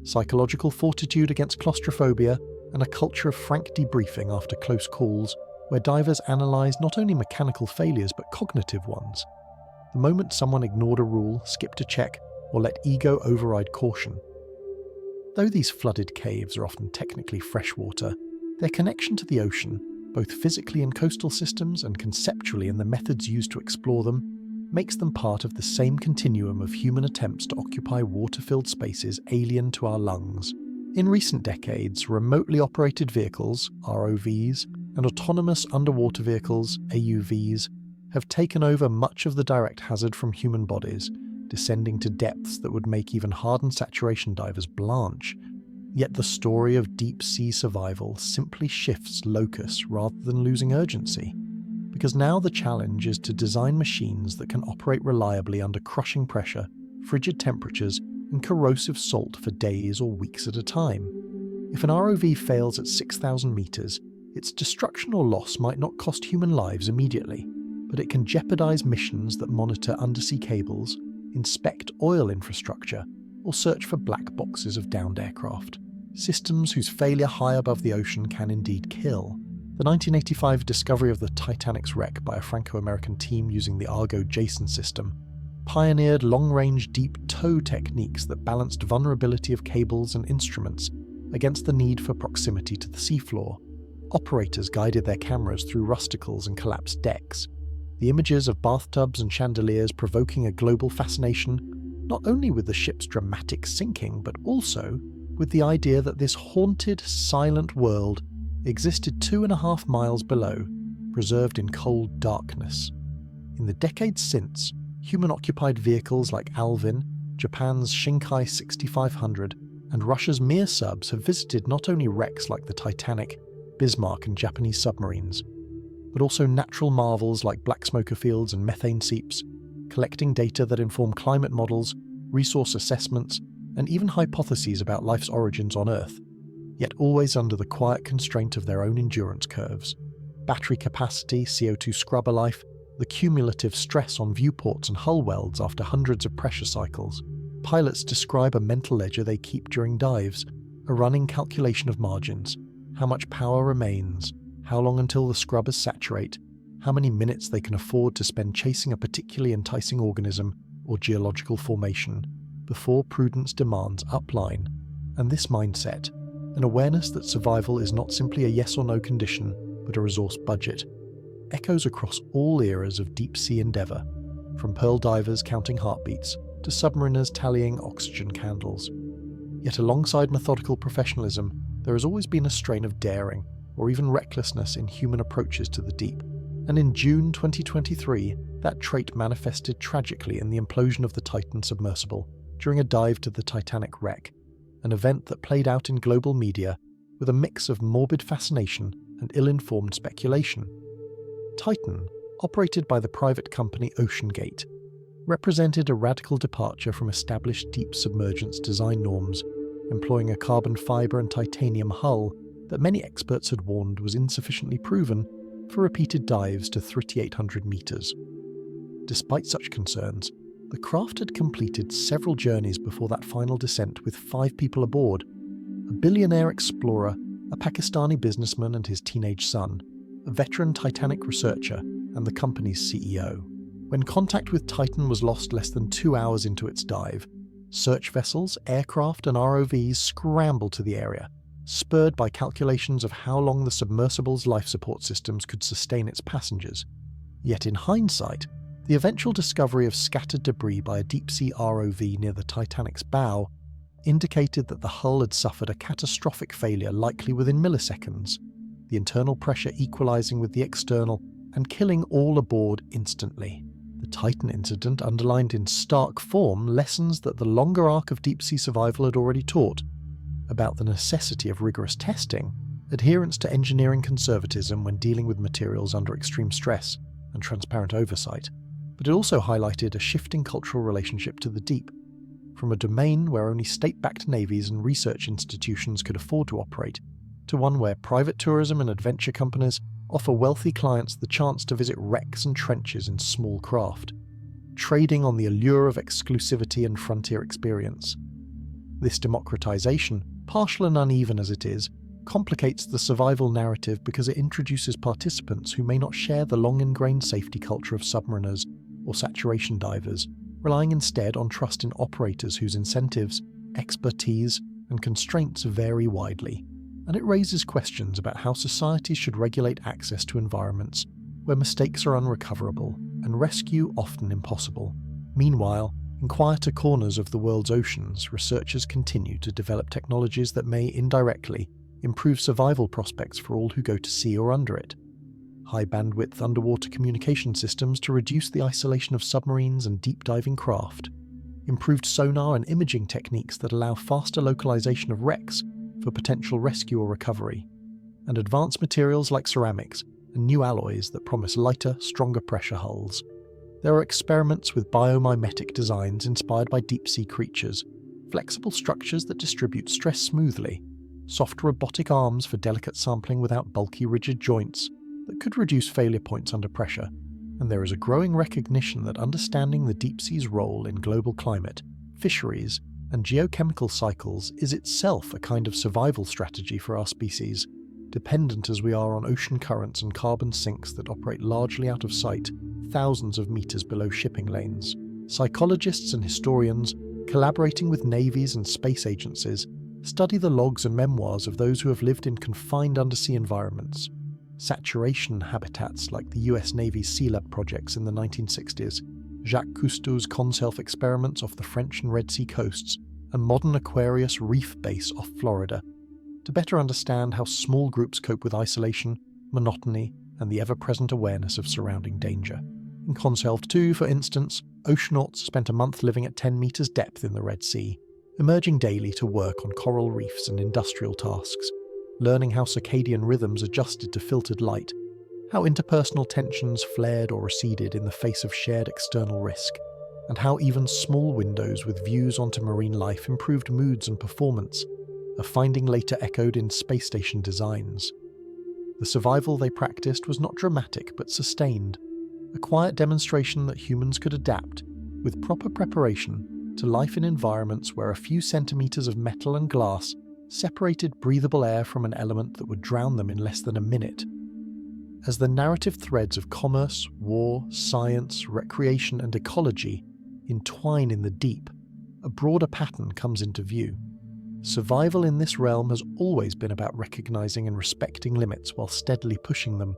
Speaker 1: psychological fortitude against claustrophobia, and a culture of frank debriefing after close calls, where divers analyse not only mechanical failures but cognitive ones. The moment someone ignored a rule, skipped a check, or let ego override caution. Though these flooded caves are often technically freshwater, their connection to the ocean, both physically in coastal systems and conceptually in the methods used to explore them, makes them part of the same continuum of human attempts to occupy water-filled spaces alien to our lungs. In recent decades, remotely operated vehicles, ROVs, and autonomous underwater vehicles, AUVs, have taken over much of the direct hazard from human bodies, descending to depths that would make even hardened saturation divers blanch. Yet the story of deep-sea survival simply shifts locus rather than losing urgency, because now the challenge is to design machines that can operate reliably under crushing pressure, frigid temperatures, and corrosive salt for days or weeks at a time. If an ROV fails at 6,000 meters, its destruction or loss might not cost human lives immediately, but it can jeopardize missions that monitor undersea cables, inspect oil infrastructure, or search for black boxes of downed aircraft. Systems whose failure high above the ocean can indeed kill. The 1985 discovery of the Titanic's wreck by a Franco-American team using the Argo Jason system pioneered long-range deep tow techniques that balanced vulnerability of cables and instruments against the need for proximity to the seafloor. Operators guided their cameras through rusticles and collapsed decks, the images of bathtubs and chandeliers provoking a global fascination not only with the ship's dramatic sinking, but also with the idea that this haunted, silent world existed 2.5 miles below, preserved in cold darkness. In the decades since, human-occupied vehicles like Alvin, Japan's Shinkai 6500, and Russia's Mir subs have visited not only wrecks like the Titanic, Bismarck, and Japanese submarines, but also natural marvels like black smoker fields and methane seeps, collecting data that inform climate models, resource assessments, and even hypotheses about life's origins on Earth, yet always under the quiet constraint of their own endurance curves. Battery capacity, CO2 scrubber life, the cumulative stress on viewports and hull welds after hundreds of pressure cycles. Pilots describe a mental ledger they keep during dives, a running calculation of margins, how much power remains, how long until the scrubbers saturate, how many minutes they can afford to spend chasing a particularly enticing organism or geological formation before prudence demands upline. And this mindset, an awareness that survival is not simply a yes or no condition, but a resource budget, echoes across all eras of deep-sea endeavour, from pearl divers counting heartbeats to submariners tallying oxygen candles. Yet alongside methodical professionalism, there has always been a strain of daring, or even recklessness in human approaches to the deep. And in June 2023, that trait manifested tragically in the implosion of the Titan submersible during a dive to the Titanic wreck, an event that played out in global media with a mix of morbid fascination and ill-informed speculation. Titan, operated by the private company OceanGate, represented a radical departure from established deep submergence design norms, employing a carbon fibre and titanium hull that many experts had warned was insufficiently proven for repeated dives to 3,800 metres. Despite such concerns, the craft had completed several journeys before that final descent with 5 people aboard: a billionaire explorer, a Pakistani businessman and his teenage son, a veteran Titanic researcher, and the company's CEO. When contact with Titan was lost less than 2 hours into its dive, search vessels, aircraft and ROVs scrambled to the area, spurred by calculations of how long the submersible's life support systems could sustain its passengers. Yet in hindsight, the eventual discovery of scattered debris by a deep-sea ROV near the Titanic's bow indicated that the hull had suffered a catastrophic failure likely within milliseconds, the internal pressure equalizing with the external and killing all aboard instantly. The Titan incident underlined in stark form lessons that the longer arc of deep-sea survival had already taught about the necessity of rigorous testing, adherence to engineering conservatism when dealing with materials under extreme stress, and transparent oversight. But it also highlighted a shifting cultural relationship to the deep, from a domain where only state-backed navies and research institutions could afford to operate, to one where private tourism and adventure companies offer wealthy clients the chance to visit wrecks and trenches in small craft, trading on the allure of exclusivity and frontier experience. This democratization, partial and uneven as it is, complicates the survival narrative because it introduces participants who may not share the long-ingrained safety culture of submariners or saturation divers, relying instead on trust in operators whose incentives, expertise, and constraints vary widely. And it raises questions about how societies should regulate access to environments where mistakes are unrecoverable and rescue often impossible. Meanwhile, in quieter corners of the world's oceans, researchers continue to develop technologies that may indirectly improve survival prospects for all who go to sea or under it. High-bandwidth underwater communication systems to reduce the isolation of submarines and deep-diving craft, improved sonar and imaging techniques that allow faster localization of wrecks for potential rescue or recovery, and advanced materials like ceramics and new alloys that promise lighter, stronger pressure hulls. There are experiments with biomimetic designs inspired by deep-sea creatures, flexible structures that distribute stress smoothly, soft robotic arms for delicate sampling without bulky rigid joints that could reduce failure points under pressure, and there is a growing recognition that understanding the deep sea's role in global climate, fisheries, and geochemical cycles is itself a kind of survival strategy for our species, dependent as we are on ocean currents and carbon sinks that operate largely out of sight, thousands of meters below shipping lanes. Psychologists and historians, collaborating with navies and space agencies, study the logs and memoirs of those who have lived in confined undersea environments, saturation habitats like the US Navy's Sealab projects in the 1960s, Jacques Cousteau's Conself experiments off the French and Red Sea coasts, and modern Aquarius reef base off Florida, to better understand how small groups cope with isolation, monotony, and the ever-present awareness of surrounding danger. In Conself 2, for instance, oceanauts spent a month living at 10 meters depth in the Red Sea, emerging daily to work on coral reefs and industrial tasks, learning how circadian rhythms adjusted to filtered light, how interpersonal tensions flared or receded in the face of shared external risk, and how even small windows with views onto marine life improved moods and performance, a finding later echoed in space station designs. The survival they practiced was not dramatic but sustained, a quiet demonstration that humans could adapt, with proper preparation, to life in environments where a few centimeters of metal and glass separated breathable air from an element that would drown them in less than a minute. As the narrative threads of commerce, war, science, recreation, and ecology entwine in the deep, a broader pattern comes into view. Survival in this realm has always been about recognizing and respecting limits while steadily pushing them,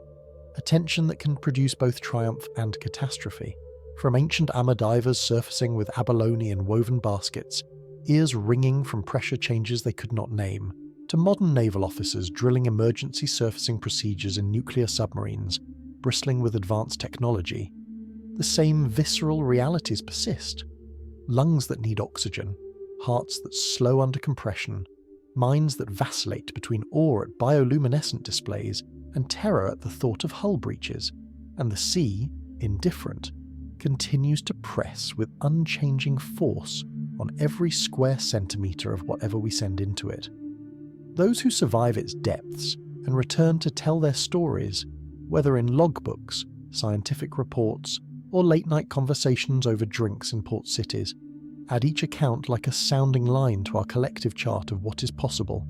Speaker 1: a tension that can produce both triumph and catastrophe. From ancient armor divers surfacing with abalone and woven baskets, ears ringing from pressure changes they could not name, to modern naval officers drilling emergency surfacing procedures in nuclear submarines, bristling with advanced technology, the same visceral realities persist. Lungs that need oxygen, hearts that slow under compression, minds that vacillate between awe at bioluminescent displays and terror at the thought of hull breaches, and the sea, indifferent, continues to press with unchanging force on every square centimetre of whatever we send into it. Those who survive its depths and return to tell their stories, whether in logbooks, scientific reports, or late-night conversations over drinks in port cities, add each account like a sounding line to our collective chart of what is possible,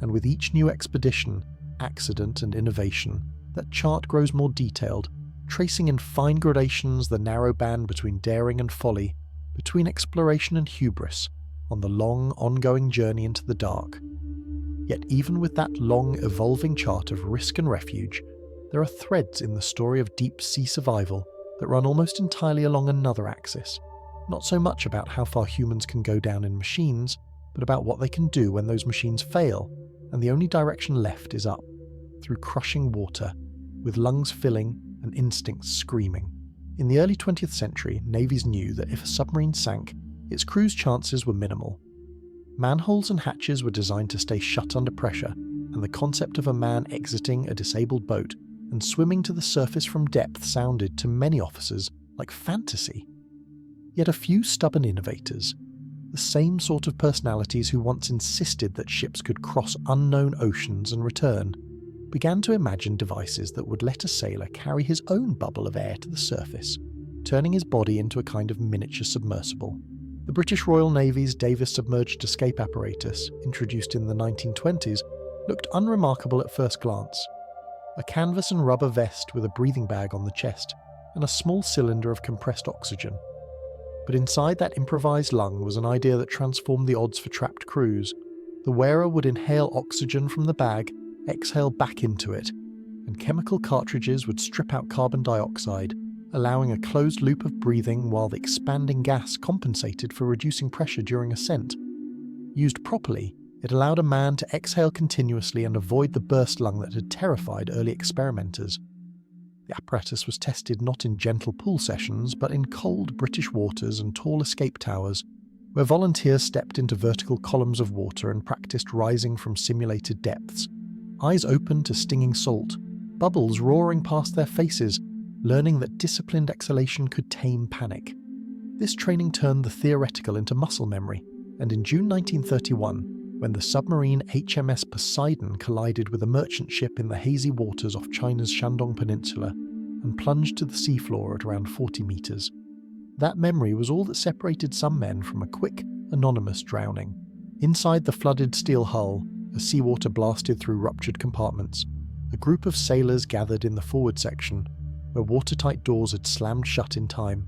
Speaker 1: and with each new expedition, accident and innovation, that chart grows more detailed, tracing in fine gradations the narrow band between daring and folly, between exploration and hubris, on the long, ongoing journey into the dark. Yet even with that long, evolving chart of risk and refuge, there are threads in the story of deep-sea survival that run almost entirely along another axis, not so much about how far humans can go down in machines, but about what they can do when those machines fail, and the only direction left is up, through crushing water, with lungs filling and instincts screaming. In the early 20th century, navies knew that if a submarine sank, its crew's chances were minimal. Manholes and hatches were designed to stay shut under pressure, and the concept of a man exiting a disabled boat and swimming to the surface from depth sounded to many officers like fantasy. Yet a few stubborn innovators, the same sort of personalities who once insisted that ships could cross unknown oceans and return, began to imagine devices that would let a sailor carry his own bubble of air to the surface, turning his body into a kind of miniature submersible. The British Royal Navy's Davis submerged escape apparatus, introduced in the 1920s, looked unremarkable at first glance. A canvas and rubber vest with a breathing bag on the chest, and a small cylinder of compressed oxygen. But inside that improvised lung was an idea that transformed the odds for trapped crews. The wearer would inhale oxygen from the bag, exhale back into it, and chemical cartridges would strip out carbon dioxide, allowing a closed loop of breathing while the expanding gas compensated for reducing pressure during ascent. Used properly, it allowed a man to exhale continuously and avoid the burst lung that had terrified early experimenters. The apparatus was tested not in gentle pool sessions, but in cold British waters and tall escape towers, where volunteers stepped into vertical columns of water and practiced rising from simulated depths, eyes open to stinging salt, bubbles roaring past their faces, learning that disciplined exhalation could tame panic. This training turned the theoretical into muscle memory, and in June 1931, when the submarine HMS Poseidon collided with a merchant ship in the hazy waters off China's Shandong Peninsula and plunged to the seafloor at around 40 meters. That memory was all that separated some men from a quick, anonymous drowning. Inside the flooded steel hull, as seawater blasted through ruptured compartments, a group of sailors gathered in the forward section, where watertight doors had slammed shut in time.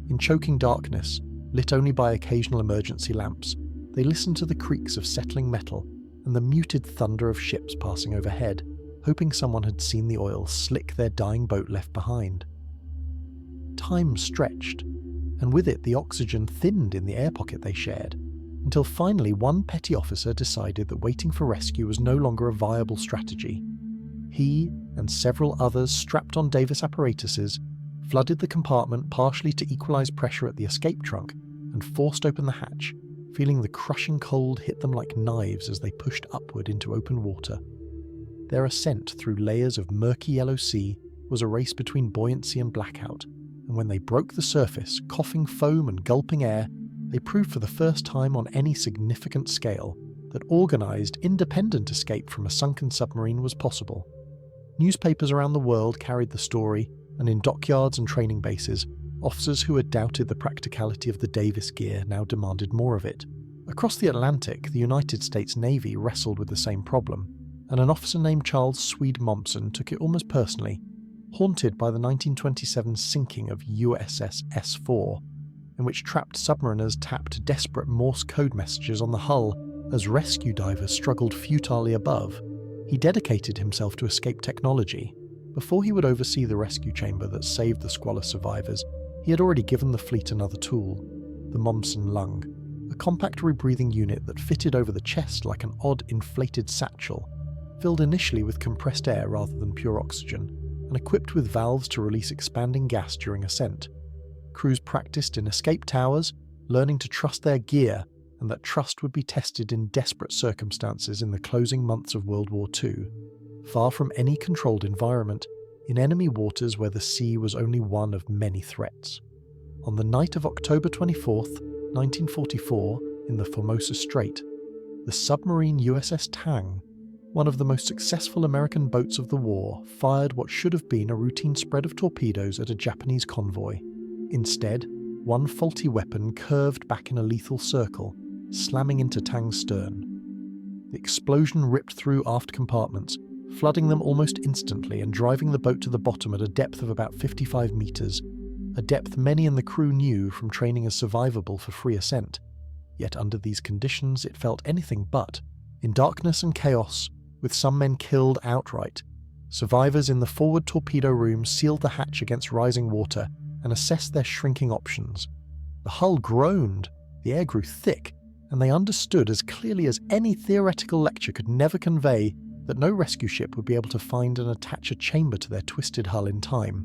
Speaker 1: In choking darkness, lit only by occasional emergency lamps, they listened to the creaks of settling metal and the muted thunder of ships passing overhead, hoping someone had seen the oil slick their dying boat left behind. Time stretched, and with it the oxygen thinned in the air pocket they shared, until finally one petty officer decided that waiting for rescue was no longer a viable strategy. He and several others strapped on Davis apparatuses, flooded the compartment partially to equalize pressure at the escape trunk, and forced open the hatch, feeling the crushing cold hit them like knives as they pushed upward into open water. Their ascent through layers of murky yellow sea was a race between buoyancy and blackout, and when they broke the surface, coughing foam and gulping air, they proved for the first time on any significant scale that organized, independent escape from a sunken submarine was possible. Newspapers around the world carried the story, and in dockyards and training bases, officers who had doubted the practicality of the Davis gear now demanded more of it. Across the Atlantic, the United States Navy wrestled with the same problem, and an officer named Charles Swede Mommsen took it almost personally, haunted by the 1927 sinking of USS S4, in which trapped submariners tapped desperate Morse code messages on the hull as rescue divers struggled futilely above. He dedicated himself to escape technology. Before he would oversee the rescue chamber that saved the Squalus survivors, he had already given the fleet another tool, the Mommsen lung, a compact rebreathing unit that fitted over the chest like an odd inflated satchel, filled initially with compressed air rather than pure oxygen, and equipped with valves to release expanding gas during ascent. Crews practiced in escape towers, learning to trust their gear and that trust would be tested in desperate circumstances in the closing months of World War II, far from any controlled environment, in enemy waters where the sea was only one of many threats. On the night of October 24th, 1944, in the Formosa Strait, the submarine USS Tang, one of the most successful American boats of the war, fired what should have been a routine spread of torpedoes at a Japanese convoy. Instead, one faulty weapon curved back in a lethal circle, slamming into Tang's stern. The explosion ripped through aft compartments, flooding them almost instantly and driving the boat to the bottom at a depth of about 55 meters, a depth many in the crew knew from training as survivable for free ascent. Yet under these conditions it felt anything but. In darkness and chaos, with some men killed outright, survivors in the forward torpedo room sealed the hatch against rising water and assessed their shrinking options. The hull groaned, the air grew thick, and they understood as clearly as any theoretical lecture could never convey that no rescue ship would be able to find and attach a chamber to their twisted hull in time.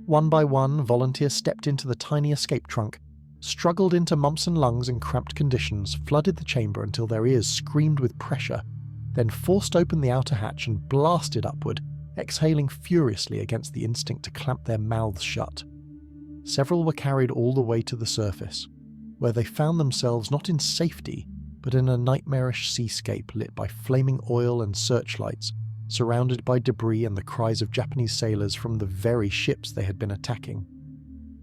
Speaker 1: One by one, volunteers stepped into the tiny escape trunk, struggled into mumps and lungs in cramped conditions, flooded the chamber until their ears screamed with pressure, then forced open the outer hatch and blasted upward, exhaling furiously against the instinct to clamp their mouths shut. Several were carried all the way to the surface, where they found themselves not in safety, but in a nightmarish seascape lit by flaming oil and searchlights, surrounded by debris and the cries of Japanese sailors from the very ships they had been attacking.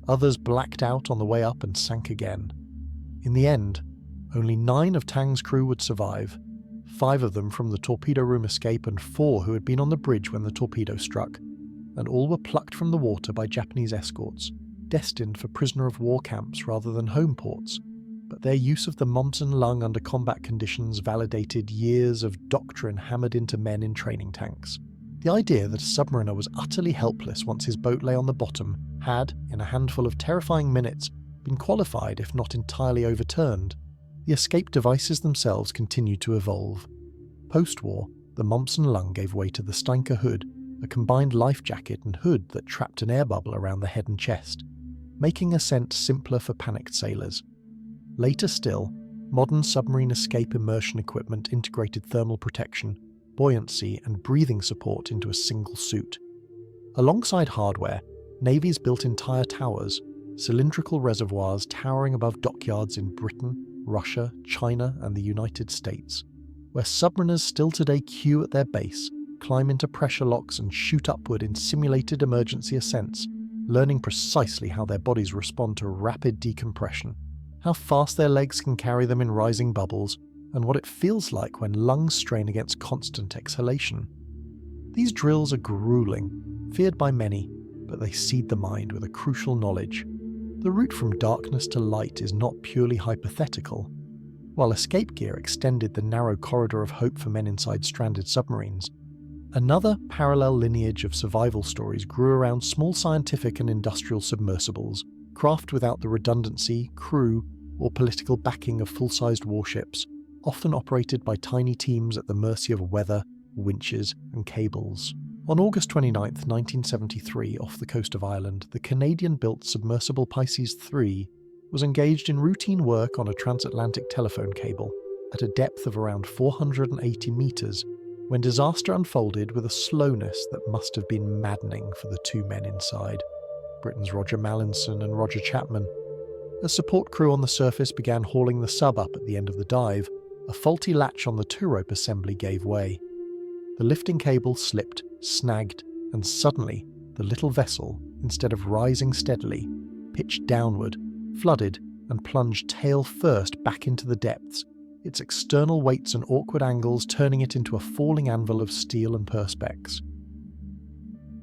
Speaker 1: Others blacked out on the way up and sank again. In the end, only 9 of Tang's crew would survive, 5 of them from the torpedo room escape and 4 who had been on the bridge when the torpedo struck, and all were plucked from the water by Japanese escorts, destined for prisoner of war camps rather than home ports, but their use of the Momsen lung under combat conditions validated years of doctrine hammered into men in training tanks. The idea that a submariner was utterly helpless once his boat lay on the bottom had, in a handful of terrifying minutes, been qualified if not entirely overturned. The escape devices themselves continued to evolve. Post-war, the Momsen lung gave way to the Steinker hood, a combined life jacket and hood that trapped an air bubble around the head and chest, making ascent simpler for panicked sailors. Later still, modern submarine escape immersion equipment integrated thermal protection, buoyancy and breathing support into a single suit. Alongside hardware, navies built entire towers, cylindrical reservoirs towering above dockyards in Britain, Russia, China and the United States, where submariners still today queue at their base, climb into pressure locks and shoot upward in simulated emergency ascents, learning precisely how their bodies respond to rapid decompression, how fast their legs can carry them in rising bubbles, and what it feels like when lungs strain against constant exhalation. These drills are grueling, feared by many, but they seed the mind with a crucial knowledge. The route from darkness to light is not purely hypothetical. While escape gear extended the narrow corridor of hope for men inside stranded submarines, another parallel lineage of survival stories grew around small scientific and industrial submersibles, craft without the redundancy, crew, or political backing of full-sized warships, often operated by tiny teams at the mercy of weather, winches, and cables. On August 29, 1973, off the coast of Ireland, the Canadian-built submersible Pisces 3 was engaged in routine work on a transatlantic telephone cable at a depth of around 480 meters when disaster unfolded with a slowness that must have been maddening for the 2 men inside, Britain's Roger Mallinson and Roger Chapman. As support crew on the surface began hauling the sub up at the end of the dive, a faulty latch on the two-rope assembly gave way. The lifting cable slipped, snagged, and suddenly the little vessel, instead of rising steadily, pitched downward, flooded, and plunged tail first back into the depths, its external weights and awkward angles turning it into a falling anvil of steel and perspex.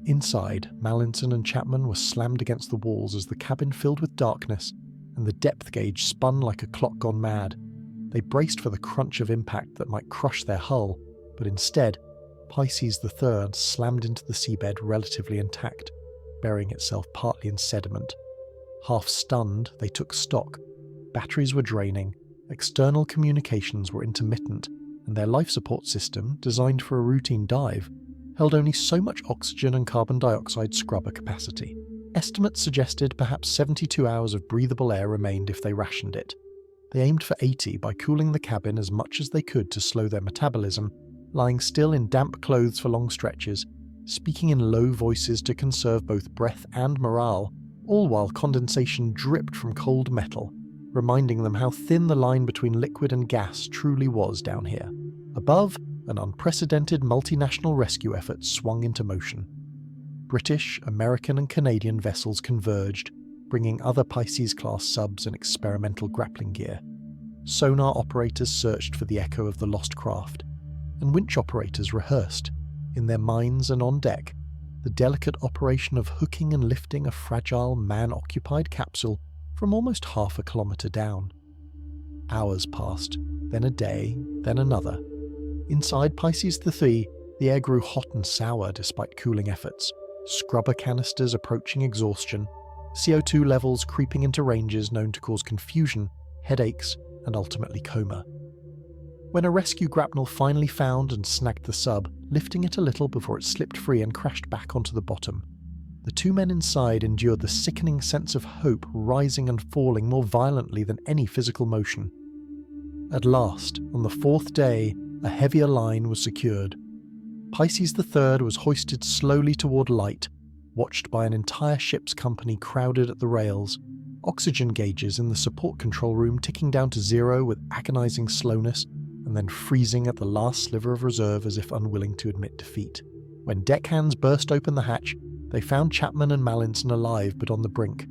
Speaker 1: Inside, Mallinson and Chapman were slammed against the walls as the cabin filled with darkness, and the depth gauge spun like a clock gone mad. They braced for the crunch of impact that might crush their hull, but instead, Pisces III slammed into the seabed relatively intact, burying itself partly in sediment. Half stunned, they took stock. Batteries were draining, external communications were intermittent, and their life support system, designed for a routine dive, held only so much oxygen and carbon dioxide scrubber capacity. Estimates suggested perhaps 72 hours of breathable air remained if they rationed it. They aimed for 80 by cooling the cabin as much as they could to slow their metabolism, lying still in damp clothes for long stretches, speaking in low voices to conserve both breath and morale, all while condensation dripped from cold metal, reminding them how thin the line between liquid and gas truly was down here. Above, an unprecedented multinational rescue effort swung into motion. British, American and Canadian vessels converged, bringing other Pisces-class subs and experimental grappling gear. Sonar operators searched for the echo of the lost craft, and winch operators rehearsed, in their minds and on deck, the delicate operation of hooking and lifting a fragile, man-occupied capsule from almost half a kilometre down. Hours passed, then a day, then another. Inside Pisces III, the air grew hot and sour despite cooling efforts, scrubber canisters approaching exhaustion, CO2 levels creeping into ranges known to cause confusion, headaches, and ultimately coma. When a rescue grapnel finally found and snagged the sub, lifting it a little before it slipped free and crashed back onto the bottom, the two men inside endured the sickening sense of hope rising and falling more violently than any physical motion. At last, on the fourth day, a heavier line was secured. Pisces III was hoisted slowly toward light, watched by an entire ship's company crowded at the rails, oxygen gauges in the support control room ticking down to zero with agonizing slowness, and then freezing at the last sliver of reserve as if unwilling to admit defeat. When deckhands burst open the hatch, they found Chapman and Mallinson alive but on the brink.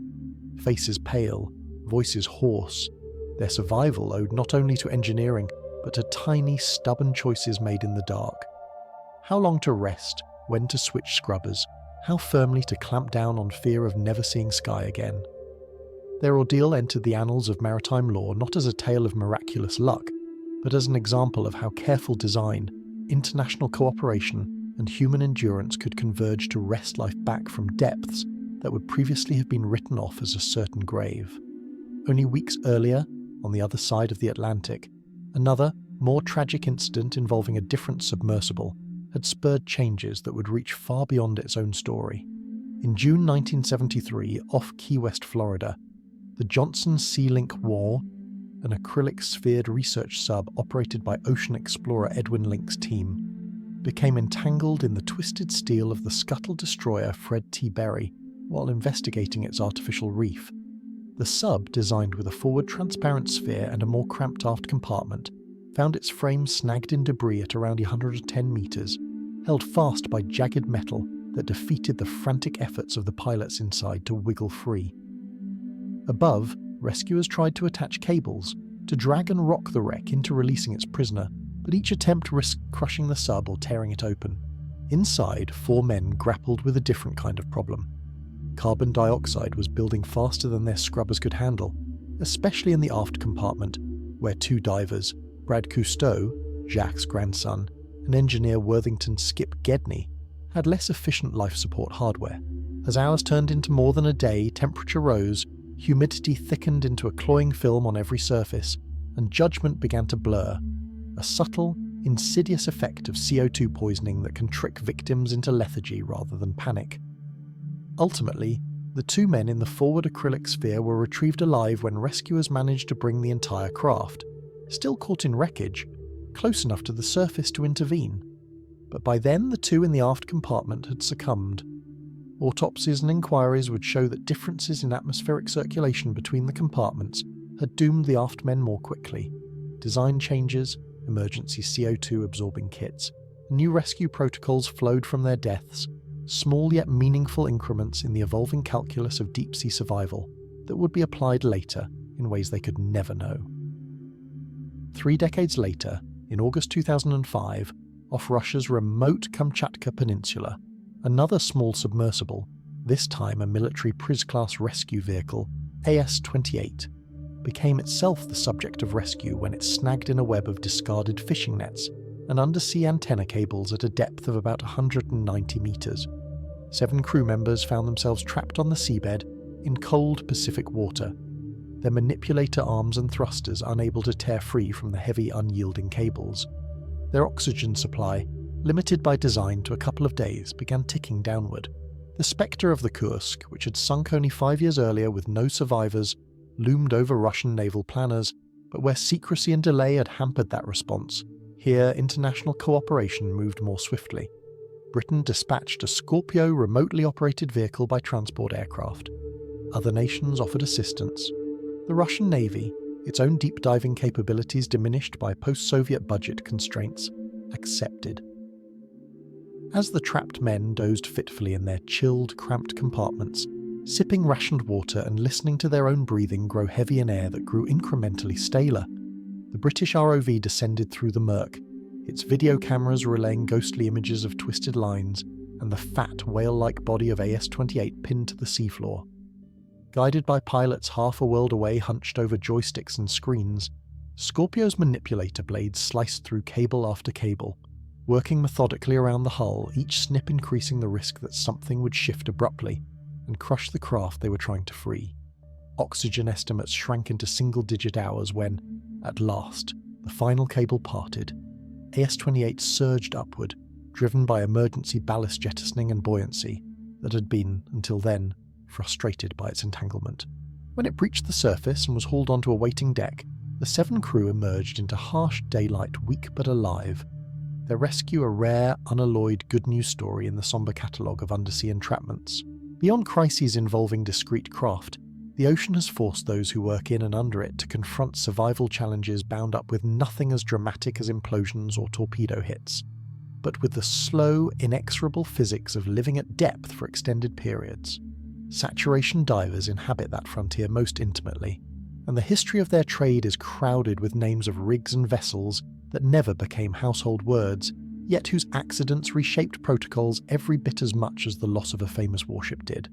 Speaker 1: Faces pale, voices hoarse. Their survival owed not only to engineering, but to tiny, stubborn choices made in the dark. How long to rest, when to switch scrubbers, how firmly to clamp down on fear of never seeing sky again. Their ordeal entered the annals of maritime law not as a tale of miraculous luck, but as an example of how careful design, international cooperation, and human endurance could converge to wrest life back from depths that would previously have been written off as a certain grave. Only weeks earlier, on the other side of the Atlantic, another, more tragic incident involving a different submersible had spurred changes that would reach far beyond its own story. In June 1973, off Key West, Florida, the Johnson Sea Link War, an acrylic sphered research sub operated by ocean explorer Edwin Link's team, became entangled in the twisted steel of the scuttle destroyer Fred T. Berry while investigating its artificial reef. The sub, designed with a forward transparent sphere and a more cramped aft compartment, found its frame snagged in debris at around 110 metres, held fast by jagged metal that defeated the frantic efforts of the pilots inside to wiggle free. Above, rescuers tried to attach cables, to drag and rock the wreck into releasing its prisoner, but each attempt risked crushing the sub or tearing it open. Inside, 4 men grappled with a different kind of problem. Carbon dioxide was building faster than their scrubbers could handle, especially in the aft compartment, where 2 divers, Brad Cousteau, Jacques' grandson, and engineer Worthington Skip Gedney, had less efficient life support hardware. As hours turned into more than a day, temperature rose, humidity thickened into a cloying film on every surface, and judgment began to blur, a subtle, insidious effect of CO2 poisoning that can trick victims into lethargy rather than panic. Ultimately, the 2 men in the forward acrylic sphere were retrieved alive when rescuers managed to bring the entire craft, still caught in wreckage, close enough to the surface to intervene. But by then the 2 in the aft compartment had succumbed. Autopsies and inquiries would show that differences in atmospheric circulation between the compartments had doomed the aft men more quickly. Design changes, emergency CO2 absorbing kits, new rescue protocols flowed from their deaths, small yet meaningful increments in the evolving calculus of deep-sea survival that would be applied later in ways they could never know. 3 decades later, in August 2005, off Russia's remote Kamchatka Peninsula, another small submersible, this time a military Priz-class rescue vehicle, AS-28, became itself the subject of rescue when it snagged in a web of discarded fishing nets and undersea antenna cables at a depth of about 190 metres. 7 crew members found themselves trapped on the seabed in cold Pacific water, their manipulator arms and thrusters unable to tear free from the heavy, unyielding cables. Their oxygen supply, limited by design to a couple of days, began ticking downward. The spectre of the Kursk, which had sunk only 5 years earlier with no survivors, loomed over Russian naval planners, But where secrecy and delay had hampered that response, here international cooperation moved more swiftly. Britain dispatched a Scorpio remotely operated vehicle by transport aircraft. Other nations offered assistance. The Russian Navy, its own deep diving capabilities diminished by post-Soviet budget constraints, accepted. As the trapped men dozed fitfully in their chilled, cramped compartments, sipping rationed water and listening to their own breathing grow heavy in air that grew incrementally staler, the British ROV descended through the murk, its video cameras relaying ghostly images of twisted lines and the fat, whale-like body of AS-28 pinned to the seafloor. Guided by pilots half a world away hunched over joysticks and screens, Scorpio's manipulator blades sliced through cable after cable, working methodically around the hull, each snip increasing the risk that something would shift abruptly and crush the craft they were trying to free. Oxygen estimates shrank into single-digit hours when, at last, the final cable parted. AS-28 surged upward, driven by emergency ballast jettisoning and buoyancy that had been, until then, frustrated by its entanglement. When it breached the surface and was hauled onto a waiting deck, the 7 crew emerged into harsh daylight, weak but alive. Their rescue a rare, unalloyed good news story in the somber catalogue of undersea entrapments. Beyond crises involving discrete craft, the ocean has forced those who work in and under it to confront survival challenges bound up with nothing as dramatic as implosions or torpedo hits, but with the slow, inexorable physics of living at depth for extended periods. Saturation divers inhabit that frontier most intimately, and the history of their trade is crowded with names of rigs and vessels that never became household words, yet whose accidents reshaped protocols every bit as much as the loss of a famous warship did.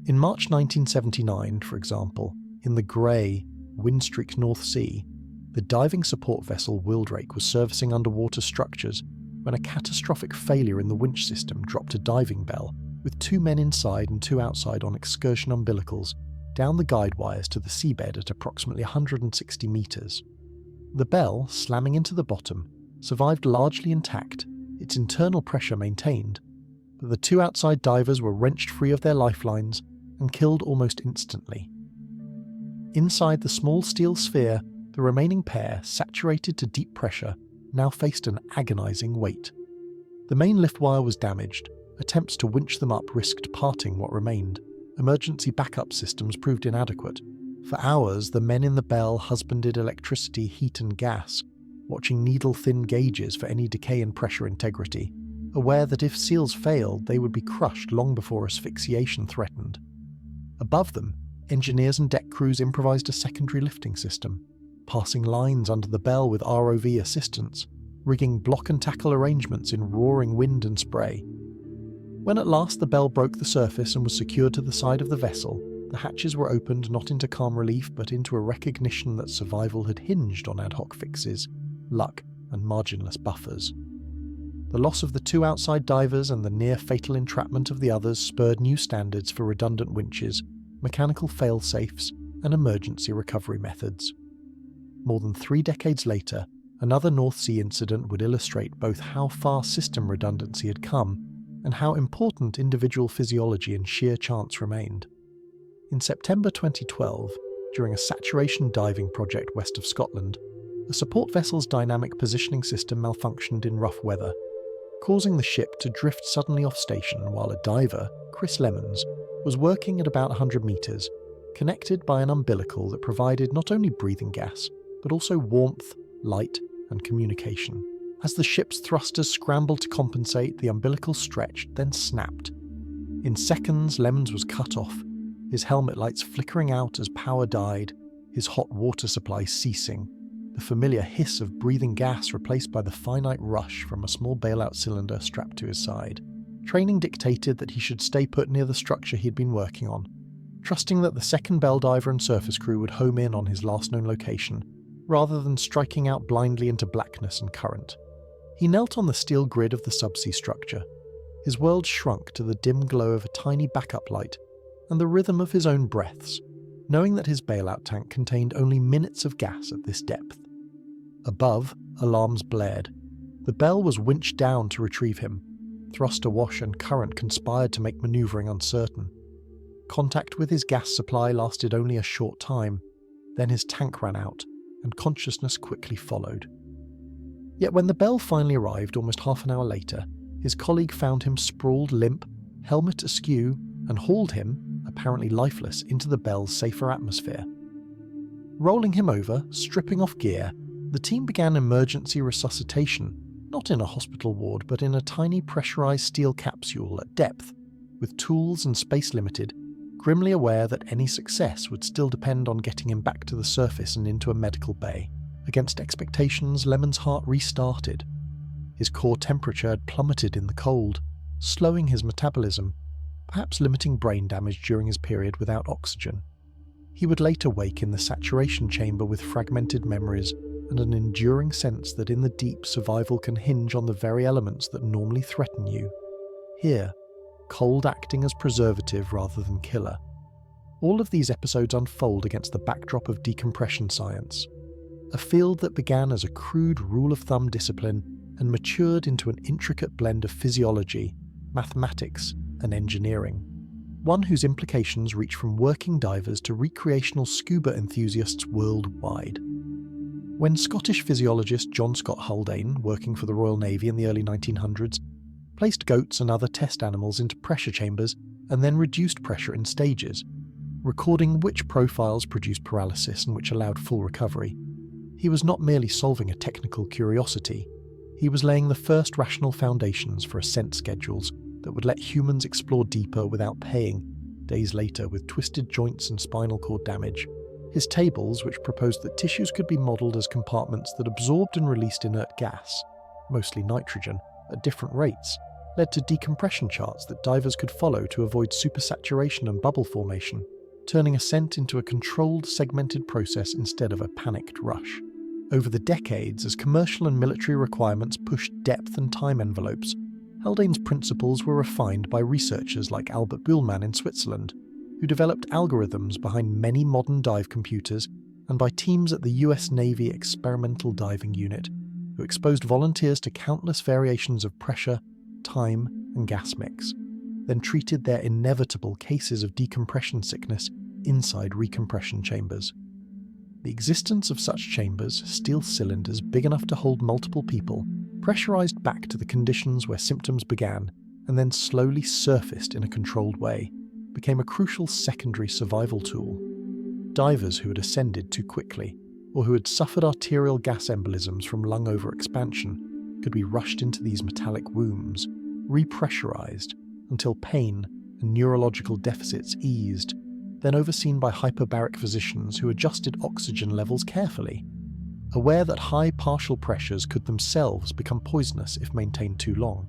Speaker 1: In March 1979, for example, in the grey, wind-streaked North Sea, the diving support vessel Wildrake was servicing underwater structures when a catastrophic failure in the winch system dropped a diving bell, with 2 men inside and 2 outside on excursion umbilicals, down the guide wires to the seabed at approximately 160 metres. The bell, slamming into the bottom, survived largely intact, its internal pressure maintained, but the 2 outside divers were wrenched free of their lifelines and killed almost instantly. Inside the small steel sphere, the remaining pair, saturated to deep pressure, now faced an agonising weight. The main lift wire was damaged. Attempts to winch them up risked parting what remained. Emergency backup systems proved inadequate. For hours, the men in the bell husbanded electricity, heat and gas, watching needle-thin gauges for any decay in pressure integrity, aware that if seals failed, they would be crushed long before asphyxiation threatened. Above them, engineers and deck crews improvised a secondary lifting system, passing lines under the bell with ROV assistance, rigging block and tackle arrangements in roaring wind and spray. When at last the bell broke the surface and was secured to the side of the vessel, the hatches were opened not into calm relief but into a recognition that survival had hinged on ad hoc fixes, luck and marginless buffers. The loss of the 2 outside divers and the near-fatal entrapment of the others spurred new standards for redundant winches, mechanical fail-safes, and emergency recovery methods. More than 3 decades later, another North Sea incident would illustrate both how far system redundancy had come and how important individual physiology and sheer chance remained. In September 2012, during a saturation diving project west of Scotland, a support vessel's dynamic positioning system malfunctioned in rough weather, causing the ship to drift suddenly off station while a diver, Chris Lemons, was working at about 100 metres, connected by an umbilical that provided not only breathing gas, but also warmth, light, and communication. As the ship's thrusters scrambled to compensate, the umbilical stretched, then snapped. In seconds, Lemons was cut off, his helmet lights flickering out as power died, his hot water supply ceasing, the familiar hiss of breathing gas replaced by the finite rush from a small bailout cylinder strapped to his side. Training dictated that he should stay put near the structure he'd been working on, trusting that the second bell diver and surface crew would home in on his last known location, rather than striking out blindly into blackness and current. He knelt on the steel grid of the subsea structure. His world shrunk to the dim glow of a tiny backup light and the rhythm of his own breaths, knowing that his bailout tank contained only minutes of gas at this depth. Above, alarms blared. The bell was winched down to retrieve him. Thrust awash and current conspired to make manoeuvring uncertain. Contact with his gas supply lasted only a short time. Then his tank ran out, and consciousness quickly followed. Yet when the bell finally arrived almost half an hour later, his colleague found him sprawled limp, helmet askew, and hauled him, apparently lifeless, into the bell's safer atmosphere. Rolling him over, stripping off gear, the team began emergency resuscitation, not in a hospital ward but in a tiny pressurized steel capsule at depth, with tools and space limited, grimly aware that any success would still depend on getting him back to the surface and into a medical bay. Against expectations, Lemon's heart restarted. His core temperature had plummeted in the cold, slowing his metabolism, perhaps limiting brain damage during his period without oxygen. He would later wake in the saturation chamber with fragmented memories and an enduring sense that in the deep, survival can hinge on the very elements that normally threaten you. Here, cold acting as preservative rather than killer. All of these episodes unfold against the backdrop of decompression science, a field that began as a crude rule-of-thumb discipline and matured into an intricate blend of physiology, mathematics, and engineering. One whose implications reach from working divers to recreational scuba enthusiasts worldwide. When Scottish physiologist John Scott Haldane, working for the Royal Navy in the early 1900s, placed goats and other test animals into pressure chambers and then reduced pressure in stages, recording which profiles produced paralysis and which allowed full recovery, he was not merely solving a technical curiosity, he was laying the first rational foundations for ascent schedules that would let humans explore deeper without paying, days later with twisted joints and spinal cord damage. His tables, which proposed that tissues could be modelled as compartments that absorbed and released inert gas, mostly nitrogen, at different rates, led to decompression charts that divers could follow to avoid supersaturation and bubble formation, turning ascent into a controlled, segmented process instead of a panicked rush. Over the decades, as commercial and military requirements pushed depth and time envelopes, Haldane's principles were refined by researchers like Albert Buhlmann in Switzerland, who developed algorithms behind many modern dive computers, and by teams at the US Navy Experimental Diving Unit, who exposed volunteers to countless variations of pressure, time, and gas mix, then treated their inevitable cases of decompression sickness inside recompression chambers. The existence of such chambers, steel cylinders big enough to hold multiple people, pressurized back to the conditions where symptoms began and then slowly surfaced in a controlled way, became a crucial secondary survival tool. Divers who had ascended too quickly, or who had suffered arterial gas embolisms from lung overexpansion, could be rushed into these metallic wombs, repressurized until pain and neurological deficits eased, then overseen by hyperbaric physicians who adjusted oxygen levels carefully, aware that high partial pressures could themselves become poisonous if maintained too long.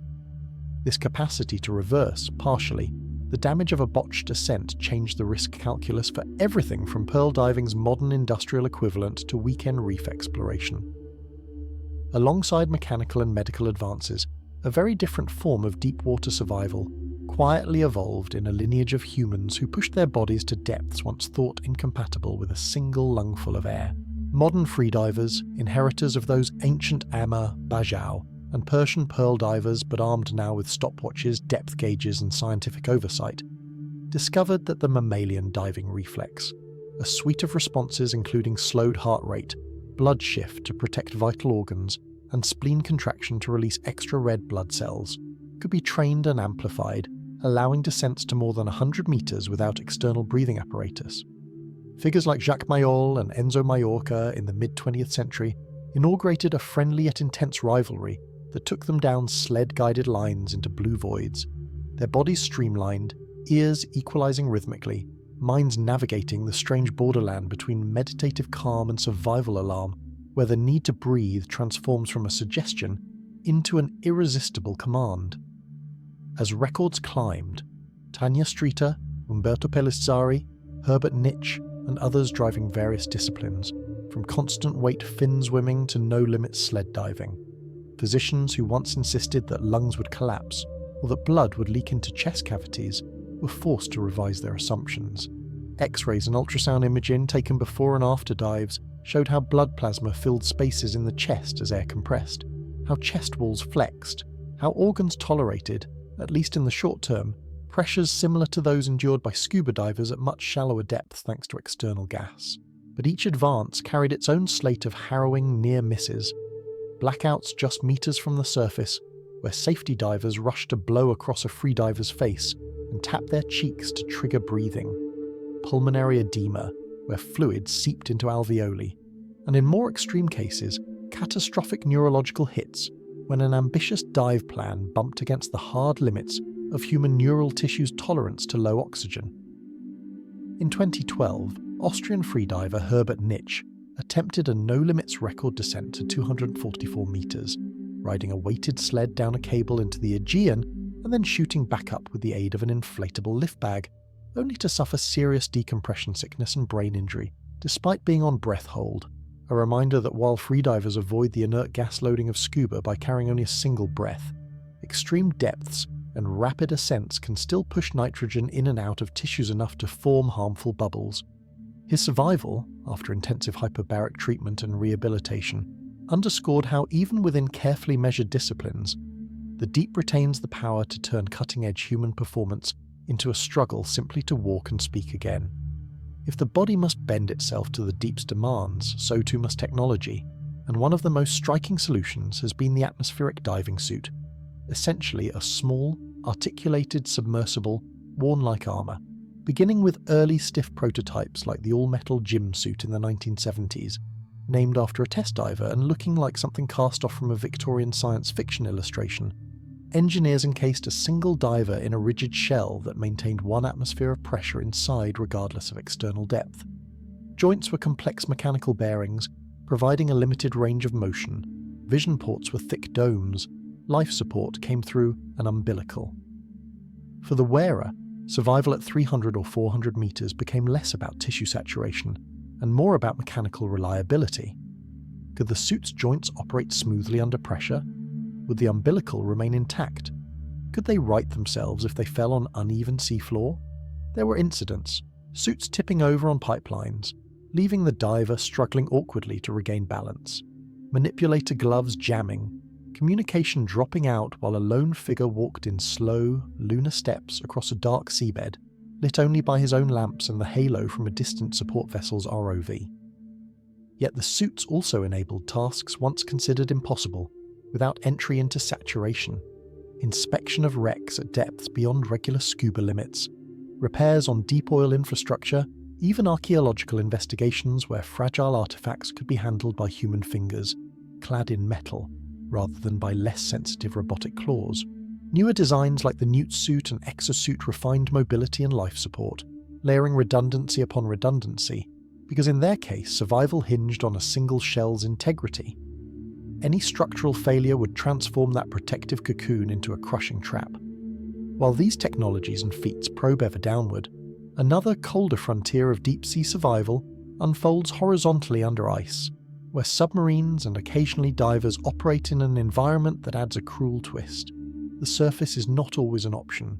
Speaker 1: This capacity to reverse, partially, the damage of a botched ascent changed the risk calculus for everything from pearl diving's modern industrial equivalent to weekend reef exploration. Alongside mechanical and medical advances, a very different form of deep water survival quietly evolved in a lineage of humans who pushed their bodies to depths once thought incompatible with a single lungful of air. Modern freedivers, inheritors of those ancient Amma, Bajau, and Persian pearl divers but armed now with stopwatches, depth gauges and scientific oversight, discovered that the mammalian diving reflex, a suite of responses including slowed heart rate, blood shift to protect vital organs, and spleen contraction to release extra red blood cells, could be trained and amplified, allowing descents to more than 100 meters without external breathing apparatus. Figures like Jacques Mayol and Enzo Mallorca in the mid-20th century inaugurated a friendly yet intense rivalry that took them down sled-guided lines into blue voids, their bodies streamlined, ears equalizing rhythmically, minds navigating the strange borderland between meditative calm and survival alarm, where the need to breathe transforms from a suggestion into an irresistible command. As records climbed, Tanya Streeter, Umberto Pellizzari, Herbert Nitsch, and others driving various disciplines, from constant weight fin swimming to no-limit sled diving. Physicians who once insisted that lungs would collapse or that blood would leak into chest cavities were forced to revise their assumptions. X-rays and ultrasound imaging taken before and after dives showed how blood plasma filled spaces in the chest as air compressed, how chest walls flexed, how organs tolerated, at least in the short term, pressures similar to those endured by scuba divers at much shallower depths thanks to external gas. but each advance carried its own slate of harrowing near misses. Blackouts just meters from the surface, where safety divers rushed to blow across a freediver's face and tap their cheeks to trigger breathing. Pulmonary edema, where fluid seeped into alveoli. And in more extreme cases, catastrophic neurological hits when an ambitious dive plan bumped against the hard limits of human neural tissue's tolerance to low oxygen. In 2012, Austrian freediver Herbert Nitsch attempted a no-limits record descent to 244 meters, riding a weighted sled down a cable into the Aegean and then shooting back up with the aid of an inflatable lift bag, only to suffer serious decompression sickness and brain injury, despite being on breath hold, a reminder that while freedivers avoid the inert gas loading of scuba by carrying only a single breath, extreme depths and rapid ascents can still push nitrogen in and out of tissues enough to form harmful bubbles. His survival, after intensive hyperbaric treatment and rehabilitation, underscored how even within carefully measured disciplines, the deep retains the power to turn cutting-edge human performance into a struggle simply to walk and speak again. If the body must bend itself to the deep's demands, so too must technology, and one of the most striking solutions has been the atmospheric diving suit, essentially a small, articulated submersible, worn like armour, beginning with early stiff prototypes like the all-metal gym suit in the 1970s, named after a test diver and looking like something cast off from a Victorian science fiction illustration. Engineers encased a single diver in a rigid shell that maintained 1 atmosphere of pressure inside regardless of external depth. Joints were complex mechanical bearings, providing a limited range of motion. Vision ports were thick domes. Life support came through an umbilical. For the wearer, survival at 300 or 400 meters became less about tissue saturation and more about mechanical reliability. Could the suit's joints operate smoothly under pressure? Would the umbilical remain intact? Could they right themselves if they fell on uneven seafloor? There were incidents, suits tipping over on pipelines, leaving the diver struggling awkwardly to regain balance, manipulator gloves jamming, communication dropping out while a lone figure walked in slow, lunar steps across a dark seabed, lit only by his own lamps and the halo from a distant support vessel's ROV. Yet the suits also enabled tasks once considered impossible, without entry into saturation, inspection of wrecks at depths beyond regular scuba limits, repairs on deep oil infrastructure, even archaeological investigations where fragile artifacts could be handled by human fingers, clad in metal, rather than by less sensitive robotic claws. Newer designs like the Newt suit and exosuit refined mobility and life support, layering redundancy upon redundancy, because in their case survival hinged on a single shell's integrity. Any structural failure would transform that protective cocoon into a crushing trap. While these technologies and feats probe ever downward, another colder frontier of deep-sea survival unfolds horizontally under ice, where submarines and occasionally divers operate in an environment that adds a cruel twist. The surface is not always an option.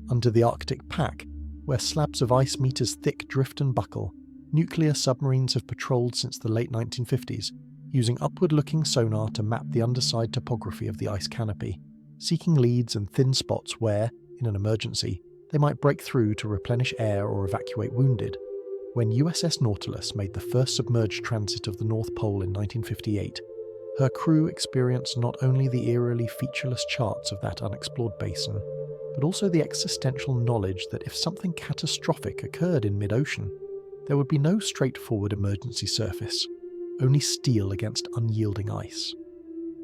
Speaker 1: Under the Arctic pack, where slabs of ice meters thick drift and buckle, nuclear submarines have patrolled since the late 1950s, using upward-looking sonar to map the underside topography of the ice canopy, seeking leads and thin spots where, in an emergency, they might break through to replenish air or evacuate wounded. When USS Nautilus made the first submerged transit of the North Pole in 1958, her crew experienced not only the eerily featureless charts of that unexplored basin, but also the existential knowledge that if something catastrophic occurred in mid-ocean, there would be no straightforward emergency surface, only steel against unyielding ice.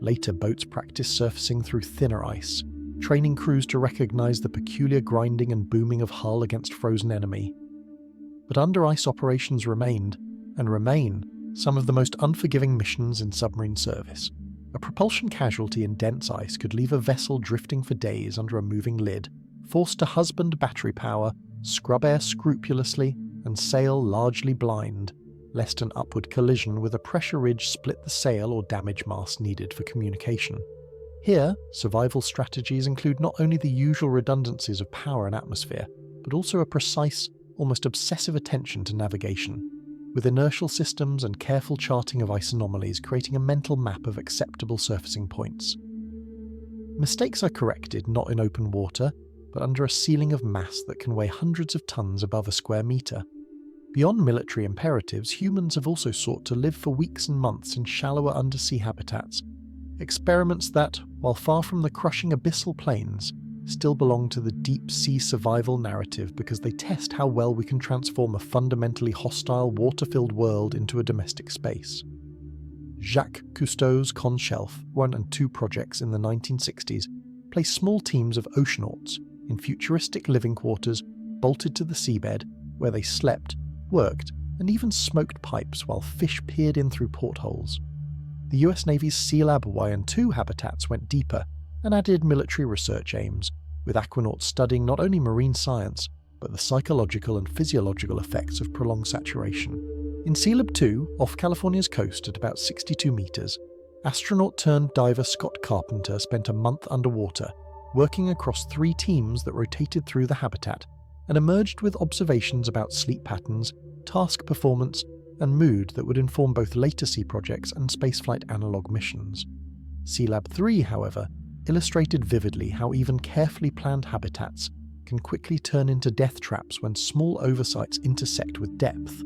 Speaker 1: Later boats practiced surfacing through thinner ice, training crews to recognize the peculiar grinding and booming of hull against frozen enemy. But under-ice operations remained, and remain, some of the most unforgiving missions in submarine service. A propulsion casualty in dense ice could leave a vessel drifting for days under a moving lid, forced to husband battery power, scrub air scrupulously, and sail largely blind, lest an upward collision with a pressure ridge split the sail or damage mast needed for communication. Here, survival strategies include not only the usual redundancies of power and atmosphere, but also a precise, almost obsessive attention to navigation, with inertial systems and careful charting of ice anomalies creating a mental map of acceptable surfacing points. Mistakes are corrected not in open water, but under a ceiling of mass that can weigh hundreds of tons above a square metre. Beyond military imperatives, humans have also sought to live for weeks and months in shallower undersea habitats, experiments that, while far from the crushing abyssal plains, still belong to the deep sea survival narrative because they test how well we can transform a fundamentally hostile, water-filled world into a domestic space. Jacques Cousteau's Con Shelf 1 and 2 projects in the 1960s placed small teams of oceanauts in futuristic living quarters bolted to the seabed, where they slept, worked, and even smoked pipes while fish peered in through portholes. The US Navy's Sealab 1 and 2 habitats went deeper and added military research aims, with aquanauts studying not only marine science, but the psychological and physiological effects of prolonged saturation. In Sealab 2, off California's coast at about 62 meters, astronaut-turned-diver Scott Carpenter spent a month underwater, working across 3 teams that rotated through the habitat and emerged with observations about sleep patterns, task performance, and mood that would inform both later sea projects and spaceflight analog missions. Sealab 3, however, illustrated vividly how even carefully planned habitats can quickly turn into death traps when small oversights intersect with depth.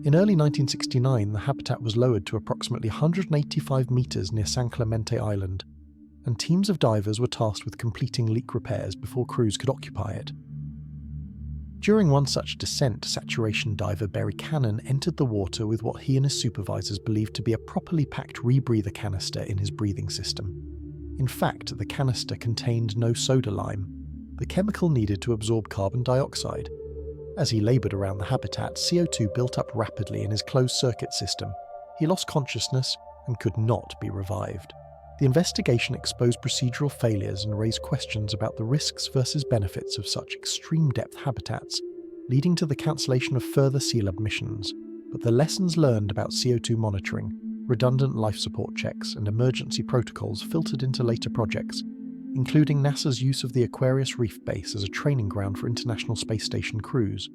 Speaker 1: In early 1969, the habitat was lowered to approximately 185 meters near San Clemente Island, and teams of divers were tasked with completing leak repairs before crews could occupy it. During one such descent, saturation diver Barry Cannon entered the water with what he and his supervisors believed to be a properly packed rebreather canister in his breathing system. In fact, the canister contained no soda lime, the chemical needed to absorb carbon dioxide. As he laboured around the habitat, CO2 built up rapidly in his closed-circuit system. He lost consciousness and could not be revived. The investigation exposed procedural failures and raised questions about the risks versus benefits of such extreme-depth habitats, leading to the cancellation of further Sealab missions. But the lessons learned about CO2 monitoring, redundant life support checks, and emergency protocols filtered into later projects, including NASA's use of the Aquarius Reef Base as a training ground for International Space Station crews.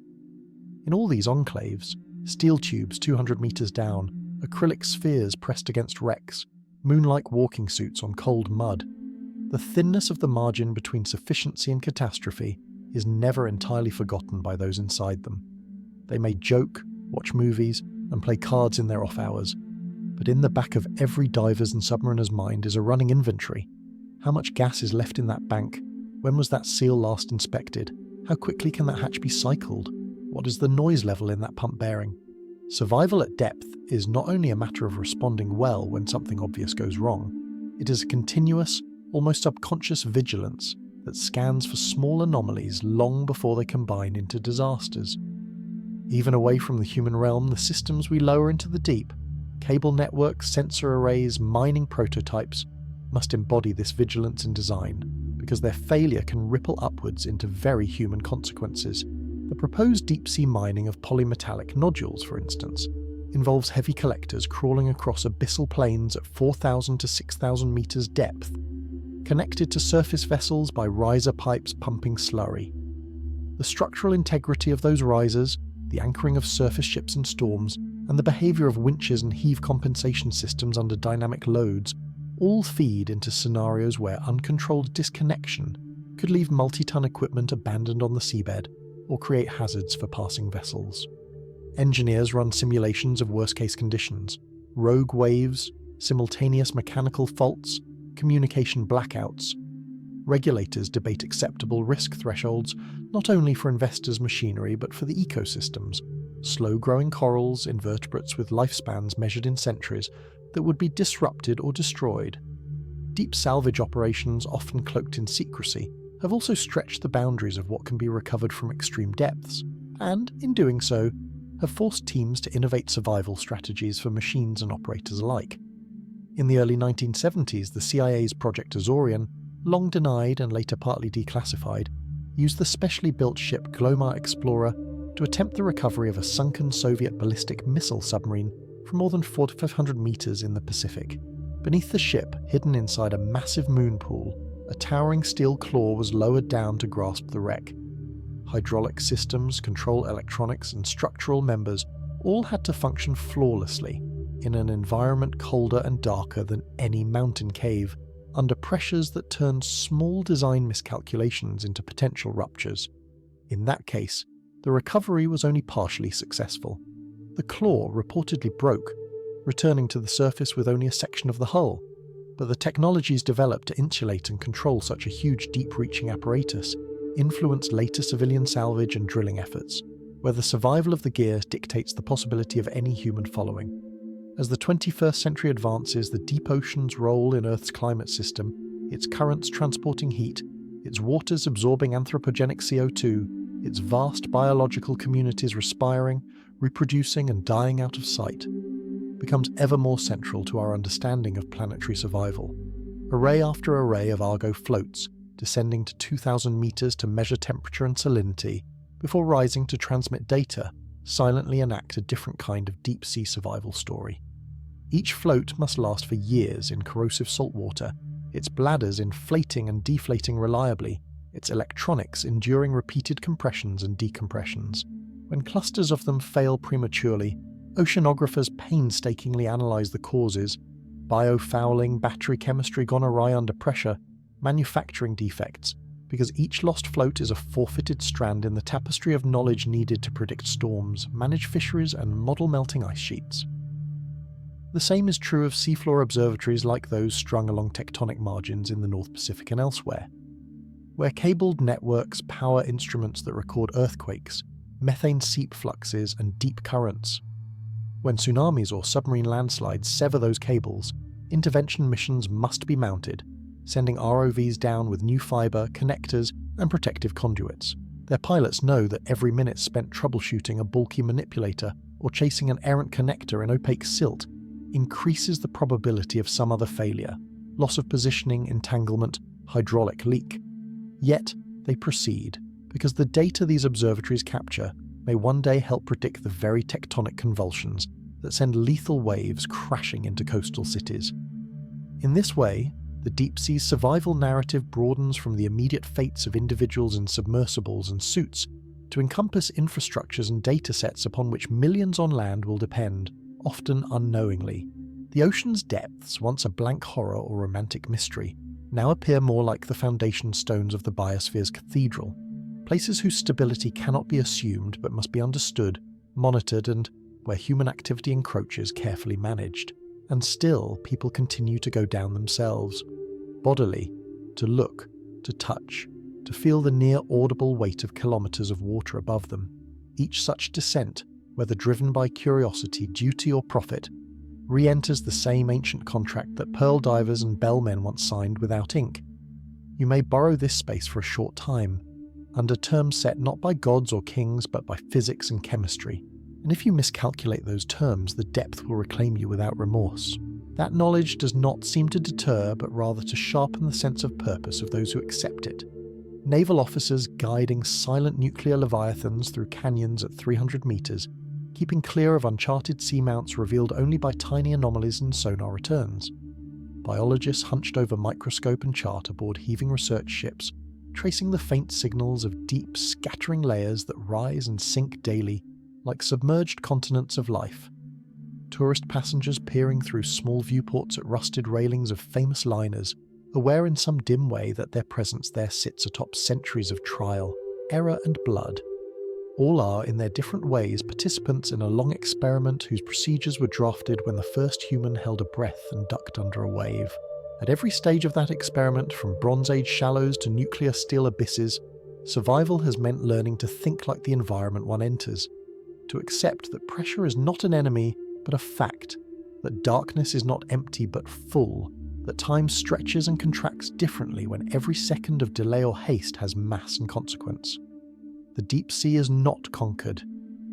Speaker 1: In all these enclaves, steel tubes 200 meters down, acrylic spheres pressed against wrecks, moon-like walking suits on cold mud. The thinness of the margin between sufficiency and catastrophe is never entirely forgotten by those inside them. They may joke, watch movies, and play cards in their off hours, but in the back of every diver's and submariner's mind is a running inventory. How much gas is left in that bank? When was that seal last inspected? How quickly can that hatch be cycled? What is the noise level in that pump bearing? Survival at depth is not only a matter of responding well when something obvious goes wrong, it is a continuous, almost subconscious vigilance that scans for small anomalies long before they combine into disasters. Even away from the human realm, the systems we lower into the deep, cable networks, sensor arrays, mining prototypes, must embody this vigilance in design, because their failure can ripple upwards into very human consequences. The proposed deep-sea mining of polymetallic nodules, for instance, involves heavy collectors crawling across abyssal plains at 4,000 to 6,000 meters depth, connected to surface vessels by riser pipes pumping slurry. The structural integrity of those risers, the anchoring of surface ships in storms, and the behavior of winches and heave compensation systems under dynamic loads all feed into scenarios where uncontrolled disconnection could leave multi-ton equipment abandoned on the seabed or create hazards for passing vessels. Engineers run simulations of worst-case conditions, rogue waves, simultaneous mechanical faults, communication blackouts. Regulators debate acceptable risk thresholds not only for investors' machinery but for the ecosystems, slow-growing corals, invertebrates with lifespans measured in centuries that would be disrupted or destroyed. Deep salvage operations, often cloaked in secrecy, have also stretched the boundaries of what can be recovered from extreme depths, and, in doing so, have forced teams to innovate survival strategies for machines and operators alike. In the early 1970s, the CIA's Project Azorian, long denied and later partly declassified, used the specially built ship Glomar Explorer to attempt the recovery of a sunken Soviet ballistic missile submarine from more than 4,500 meters in the Pacific. Beneath the ship, hidden inside a massive moon pool, a towering steel claw was lowered down to grasp the wreck. Hydraulic systems, control electronics, and structural members all had to function flawlessly in an environment colder and darker than any mountain cave, under pressures that turned small design miscalculations into potential ruptures. In that case, the recovery was only partially successful. The claw reportedly broke, returning to the surface with only a section of the hull, but the technologies developed to insulate and control such a huge deep-reaching apparatus influenced later civilian salvage and drilling efforts, where the survival of the gear dictates the possibility of any human following. As the 21st century advances, the deep ocean's role in Earth's climate system, its currents transporting heat, its waters absorbing anthropogenic CO2, its vast biological communities respiring, reproducing and dying out of sight, becomes ever more central to our understanding of planetary survival. Array after array of Argo floats, descending to 2,000 meters to measure temperature and salinity, before rising to transmit data, silently enact a different kind of deep-sea survival story. Each float must last for years in corrosive salt water, its bladders inflating and deflating reliably, its electronics enduring repeated compressions and decompressions. When clusters of them fail prematurely, oceanographers painstakingly analyze the causes: biofouling, battery chemistry gone awry under pressure, manufacturing defects, because each lost float is a forfeited strand in the tapestry of knowledge needed to predict storms, manage fisheries, and model melting ice sheets. The same is true of seafloor observatories like those strung along tectonic margins in the North Pacific and elsewhere, where cabled networks power instruments that record earthquakes, methane seep fluxes, and deep currents. When tsunamis or submarine landslides sever those cables, intervention missions must be mounted, sending ROVs down with new fibre, connectors, and protective conduits. Their pilots know that every minute spent troubleshooting a bulky manipulator or chasing an errant connector in opaque silt increases the probability of some other failure, loss of positioning, entanglement, hydraulic leak. Yet, they proceed, because the data these observatories capture may one day help predict the very tectonic convulsions that send lethal waves crashing into coastal cities. In this way, the deep-sea survival narrative broadens from the immediate fates of individuals in submersibles and suits to encompass infrastructures and datasets upon which millions on land will depend, often unknowingly. The ocean's depths, once a blank horror or romantic mystery, now appear more like the foundation stones of the biosphere's cathedral, places whose stability cannot be assumed but must be understood, monitored, and, where human activity encroaches, carefully managed. And still, people continue to go down themselves, bodily, to look, to touch, to feel the near-audible weight of kilometers of water above them. Each such descent, whether driven by curiosity, duty, or profit, re-enters the same ancient contract that pearl divers and bellmen once signed without ink. You may borrow this space for a short time, under terms set not by gods or kings but by physics and chemistry, and if you miscalculate those terms, the depth will reclaim you without remorse. That knowledge does not seem to deter, but rather to sharpen the sense of purpose of those who accept it. Naval officers guiding silent nuclear leviathans through canyons at 300 meters, keeping clear of uncharted seamounts revealed only by tiny anomalies in sonar returns. Biologists hunched over microscope and chart aboard heaving research ships, tracing the faint signals of deep, scattering layers that rise and sink daily, like submerged continents of life. Tourist passengers peering through small viewports at rusted railings of famous liners, aware in some dim way that their presence there sits atop centuries of trial, error, and blood. All are, in their different ways, participants in a long experiment whose procedures were drafted when the first human held a breath and ducked under a wave. At every stage of that experiment, from Bronze Age shallows to nuclear steel abysses, survival has meant learning to think like the environment one enters, to accept that pressure is not an enemy, but a fact, that darkness is not empty but full, that time stretches and contracts differently when every second of delay or haste has mass and consequence. The deep sea is not conquered.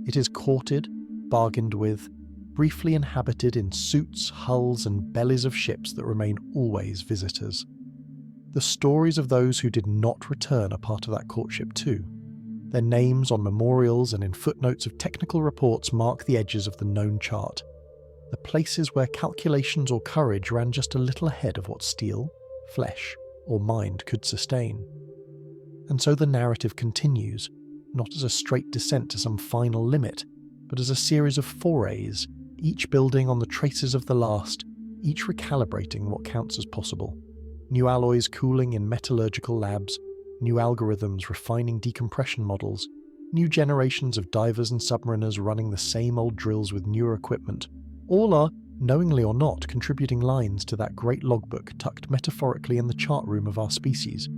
Speaker 1: It is courted, bargained with, briefly inhabited in suits, hulls, and bellies of ships that remain always visitors. The stories of those who did not return are part of that courtship too. Their names on memorials and in footnotes of technical reports mark the edges of the known chart, the places where calculations or courage ran just a little ahead of what steel, flesh, or mind could sustain. And so the narrative continues, not as a straight descent to some final limit, but as a series of forays, each building on the traces of the last, each recalibrating what counts as possible. New alloys cooling in metallurgical labs, new algorithms refining decompression models, new generations of divers and submariners running the same old drills with newer equipment. All are, knowingly or not, contributing lines to that great logbook tucked metaphorically in the chart room of our species,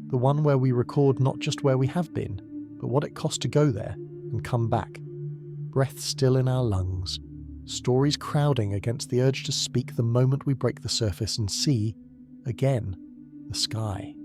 Speaker 1: the one where we record not just where we have been, but what it cost to go there and come back. Breath still in our lungs, stories crowding against the urge to speak the moment we break the surface and see, again, the sky.